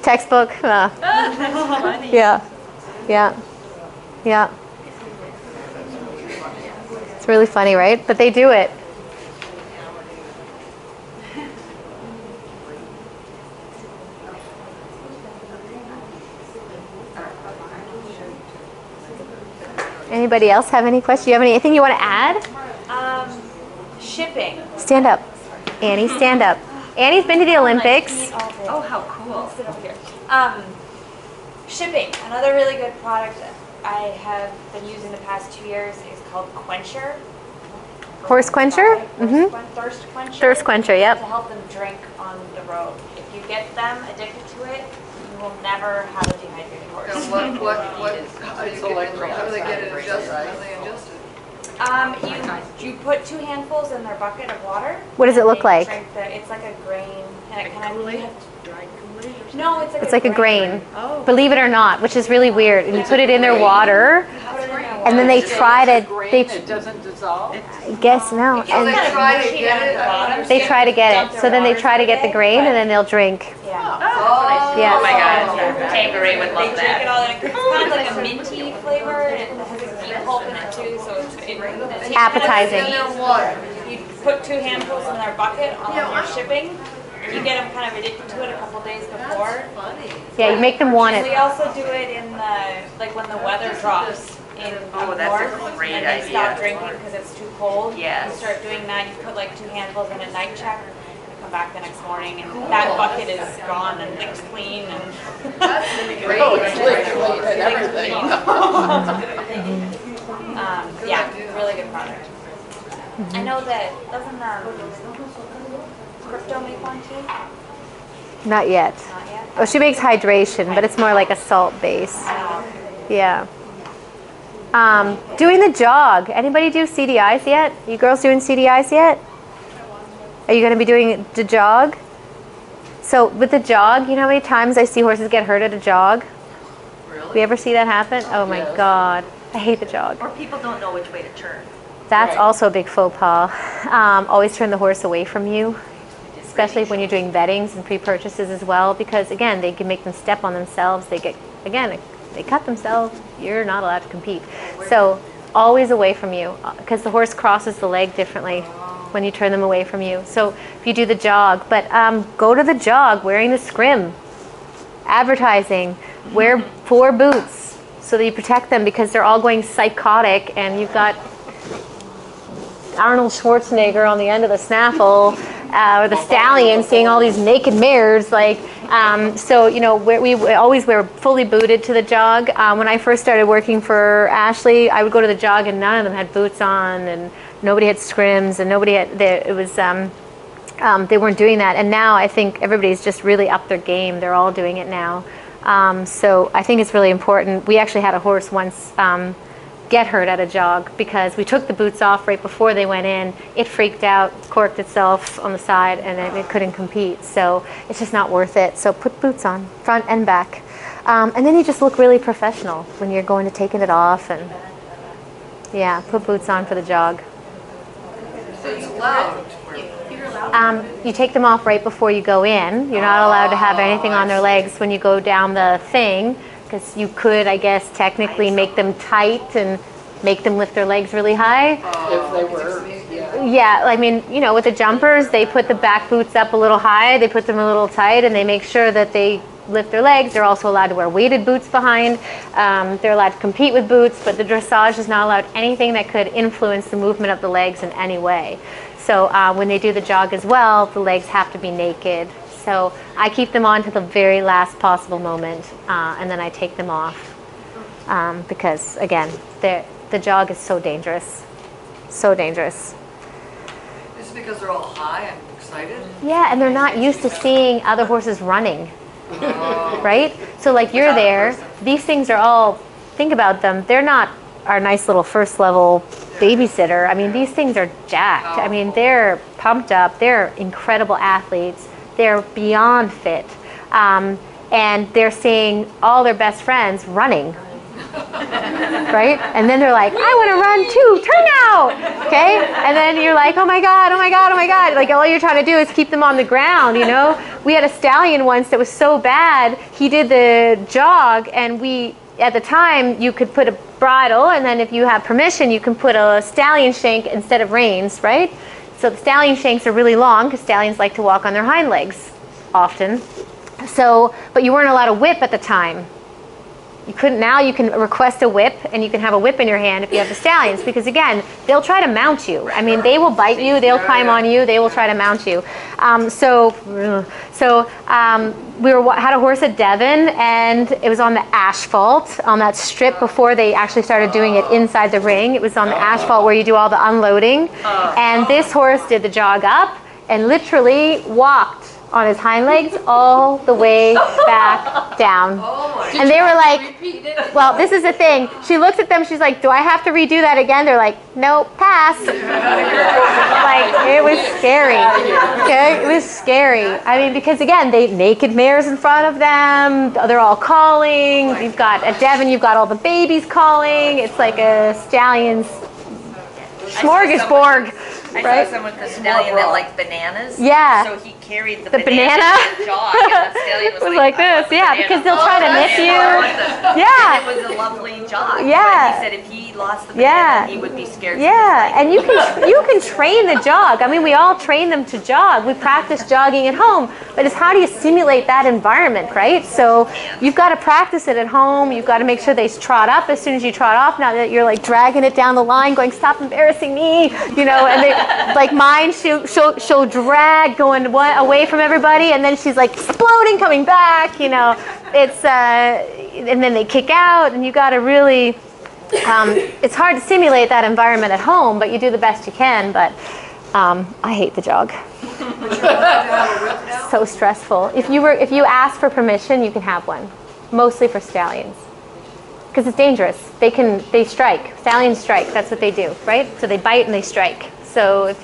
Textbook. Yeah. It's really funny, right? But they do it. Anybody else have any questions? Do you have anything you want to add? Shipping. Stand up. Annie, stand up. Annie's been to the Olympics. Oh, how cool. Sit up here. Shipping. Another really good product I have been using the past 2 years is called Quencher. Horse quencher? Thirst quencher. Thirst quencher, yep. To help them drink on the road. If you get them addicted to it, you will never have a dehydrated horse. And how do they get it adjusted? How do they adjust it? You put 2 handfuls in their bucket of water. What does it look like? It's like a grain, and it kind of no, it's like a grain. Believe it or not, which is really weird. And you put it in their water, and then they try to. It doesn't dissolve. I guess no. So they try to get it. They try to get it. So then they try to get the grain, and then they'll drink. Yeah. Oh my God, kangaroo would love They drink it that. all, and it's kind of like a minty flavor, and it has a deep pulp in it too, so it's Appetizing. You put 2 handfuls in their bucket on your shipping. You get them kind of addicted to it a couple days before. Yeah, you make them want We it. also do it in the when the weather drops in Oh, the that's a north, great and they idea. stop drinking because it's too cold. Yes. You start doing that. You put like 2 handfuls in a night check. You come back the next morning, and that bucket is gone and it's clean. And It's liquid and everything. yeah, really good product. I know that doesn't Crypto make one too? Not yet. Not yet. Oh, she makes hydration, but it's more like a salt base. Yeah. Doing the jog. Anybody do CDIs yet? You girls doing CDIs yet? Are you going to be doing the jog? So with the jog, you know how many times I see horses get hurt at a jog? Really? We ever see that happen? Oh my God. I hate the jog. Or people don't know which way to turn. That's also a big faux pas. Always turn the horse away from you, especially when you're doing beddings and pre-purchases as well, because again, they can make them step on themselves. They cut themselves. You're not allowed to compete. So always away from you, because the horse crosses the leg differently when you turn them away from you. So if you do the jog, but go to the jog wearing the scrim. Advertising, wear 4 boots so that you protect them, because they're all going psychotic, and you've got Arnold Schwarzenegger on the end of the snaffle, or the stallion seeing all these naked mares. So you know, we always wear fully booted to the jog. When I first started working for Ashley, I would go to the jog and none of them had boots on, and nobody had scrims, and nobody had. They weren't doing that. And now I think everybody's just really upped their game. They're all doing it now. So I think it's really important. We actually had a horse once get hurt at a jog because we took the boots off right before they went in. It freaked out, corked itself on the side, and it couldn't compete. So it's just not worth it. So put boots on, front and back. And then you just look really professional when you're going to taking it off. And yeah, put boots on for the jog. So it's allowed. You take them off right before you go in. You're not allowed to have anything on their legs when you go down the thing, because you could, I guess, technically make them tight and make them lift their legs really high. If they were, yeah. Yeah, I mean, you know, with the jumpers, they put the back boots up a little high, they put them a little tight, and they make sure that they lift their legs. They're also allowed to wear weighted boots behind. They're allowed to compete with boots, but the dressage is not allowed anything that could influence the movement of the legs in any way. So when they do the jog as well, the legs have to be naked. So I keep them on to the very last possible moment, and then I take them off. Because, again, the jog is so dangerous. So dangerous. Is it because they're all high and excited? Yeah, and they're not used to seeing other horses running. Right? So like you're there, these things are all, think about them, they're not our nice little first level babysitter. I mean, these things are jacked. I mean, they're pumped up, they're incredible athletes, they're beyond fit. And they're seeing all their best friends running. Right? And then they're like, I want to run too, turn out! Okay? And then you're like, oh my God, oh my God, oh my God. Like all you're trying to do is keep them on the ground, you know? We had a stallion once that was so bad, he did the jog, and at the time, you could put a bridle, and then if you have permission, you can put a stallion shank instead of reins, right? So the stallion shanks are really long, because stallions like to walk on their hind legs often. So, but you weren't allowed to whip at the time. You couldn't. Now you can request a whip, and you can have a whip in your hand if you have the stallions, because again, they'll try to mount you. I mean, they will bite you, they'll climb on you, they will try to mount you. We had a horse at Devon, and it was on the asphalt on that strip before they actually started doing it inside the ring. It was on the asphalt where you do all the unloading, and this horse did the jog up and literally walked on his hind legs all the way back down. And they were like, well, this is the thing. She looks at them, she's like, do I have to redo that again? They're like, no, pass. Like, it was scary. Okay, it was scary. I mean, because again, they naked mares in front of them. They're all calling. You've got, at Devon, you've got all the babies calling. It's like a stallion's smorgasbord. I saw someone with a stallion that liked bananas. Yeah. So he carried the banana in the jog, and the stallion was like this. Yeah, because they'll try to nip you. Yeah. And it was a lovely jog. Yeah. But he said if he lost the banana, he would be scared. Yeah, and you can train the jog. I mean, we all train them to jog. We practice jogging at home, but it's how do you simulate that environment, right? So you've got to practice it at home. You've got to make sure they trot up as soon as you trot off. Now that you're like dragging it down the line, going, stop embarrassing me, you know, and they, like mine, she'll drag going away from everybody, and then she's like exploding, coming back, you know. It's and then they kick out, and you got to really. It's hard to simulate that environment at home, but you do the best you can. But I hate the jog. So stressful. If you ask for permission, you can have one. Mostly for stallions, because it's dangerous. They strike. Stallions strike. That's what they do, right? So they bite and they strike. So if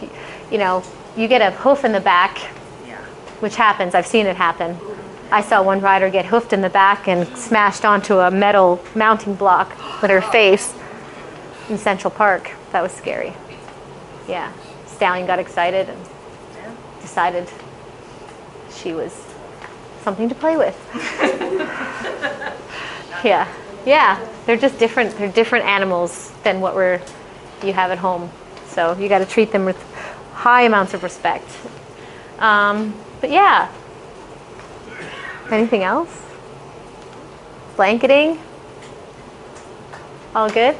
you get a hoof in the back, which happens. I've seen it happen. I saw one rider get hoofed in the back and smashed onto a metal mounting block with her face in Central Park. That was scary. Yeah. Stallion got excited and decided she was something to play with. Yeah. Yeah. They're just different. They're different animals than what you have at home. So you got to treat them with high amounts of respect. But yeah. Anything else? Blanketing? All good?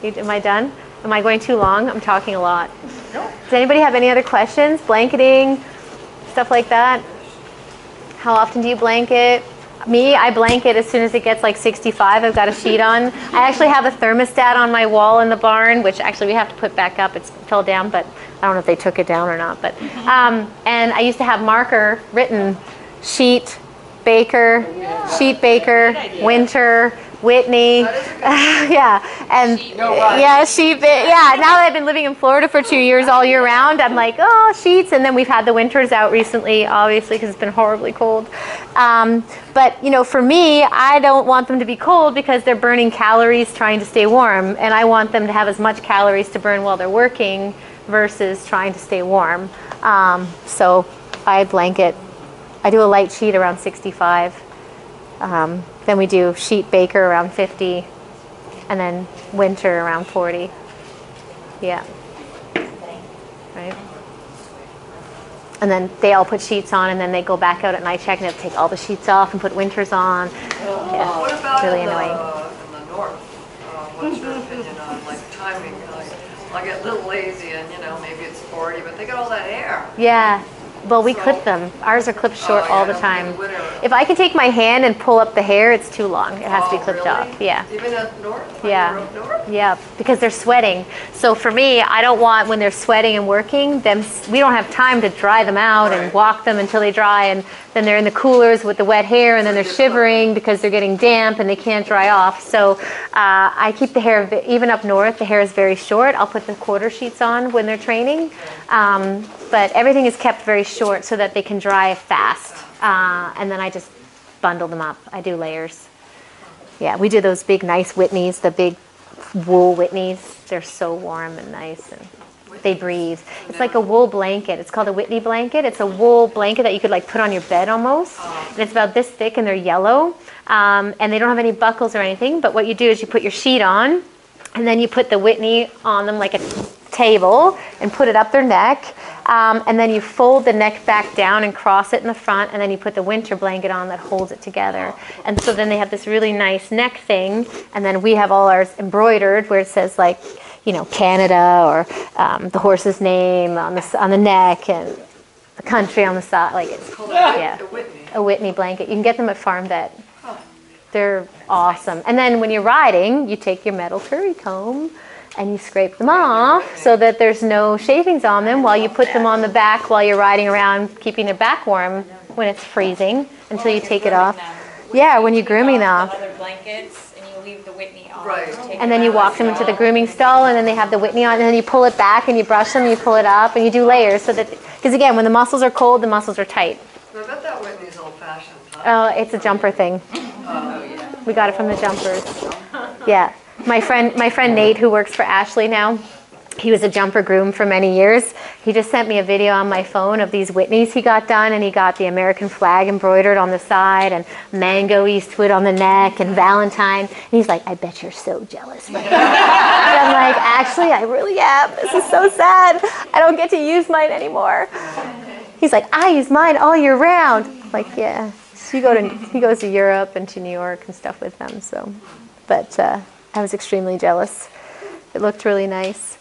Am I done? Am I going too long? I'm talking a lot. No. Does anybody have any other questions? Blanketing, stuff like that? How often do you blanket? Me, I blanket as soon as it gets like 65. I've got a sheet on. I actually have a thermostat on my wall in the barn, which actually we have to put back up. It fell down, but I don't know if they took it down or not. But and I used to have marker written sheet baker, winter, Whitney, yeah, and yeah, sheep. Yeah, now that I've been living in Florida for 2 years all year round, I'm like, oh, sheets. And then we've had the winters out recently, obviously, because it's been horribly cold. But for me, I don't want them to be cold because they're burning calories trying to stay warm, and I want them to have as much calories to burn while they're working versus trying to stay warm. So I blanket. I do a light sheet around 65. Then we do sheet baker around 50, and then winter around 40. Yeah. Right. And then they all put sheets on, and then they go back out at night check, and they take all the sheets off and put winters on. Yeah. What about really in annoying. The north? What's your opinion on like timing? I get a little lazy, and maybe it's 40, but they got all that hair. Yeah. Well, we clip them. Ours are clipped short all the time. If I can take my hand and pull up the hair, it's too long. It has to be clipped off. Yeah. Even up north? Yeah. North? Yeah, because they're sweating. So for me, I don't want, when they're sweating and working, we don't have time to dry them out and walk them until they dry, and then they're in the coolers with the wet hair, and then they're shivering because they're getting damp and they can't dry off. So I keep the hair, even up north, the hair is very short. I'll put the quarter sheets on when they're training. But everything is kept very short so that they can dry fast. And then I just bundle them up. I do layers. Yeah, we do those big, nice Whitneys, the big wool Whitneys. They're so warm and nice, and they breathe. It's like a wool blanket. It's called a Whitney blanket. It's a wool blanket that you could like put on your bed almost. And it's about this thick, and they're yellow. And they don't have any buckles or anything. But what you do is you put your sheet on, and then you put the Whitney on them like a table and put it up their neck. And then you fold the neck back down and cross it in the front, and then you put the winter blanket on that holds it together. And so then they have this really nice neck thing, and then we have all ours embroidered where it says like, you know, Canada or the horse's name on the neck and the country on the side. Like it's a Whitney blanket. You can get them at Farm Vet. They're awesome. And then when you're riding, you take your metal curry comb and you scrape them off so that there's no shavings on them while you put them on the back while you're riding around, keeping their back warm when it's freezing until you take it off. Yeah, when you're grooming them. Other blankets, and you leave the Whitney on. And then you walk them into the grooming stall, and then they have the Whitney on, and then you pull it back and you brush them, you pull it up, and you do layers so that, because again, when the muscles are cold, the muscles are tight. I bet that Whitney's old-fashioned. Oh, it's a jumper thing. We got it from the jumpers. Yeah. My friend Nate, who works for Ashley now, he was a jumper groom for many years. He just sent me a video on my phone of these Whitneys he got done, and he got the American flag embroidered on the side and Mango Eastwood on the neck and Valentine. And he's like, I bet you're so jealous right now. And I'm like, actually, I really am. This is so sad. I don't get to use mine anymore. He's like, I use mine all year round. I'm like, yeah. So he goes to Europe and to New York and stuff with them. So, but I was extremely jealous. It looked really nice.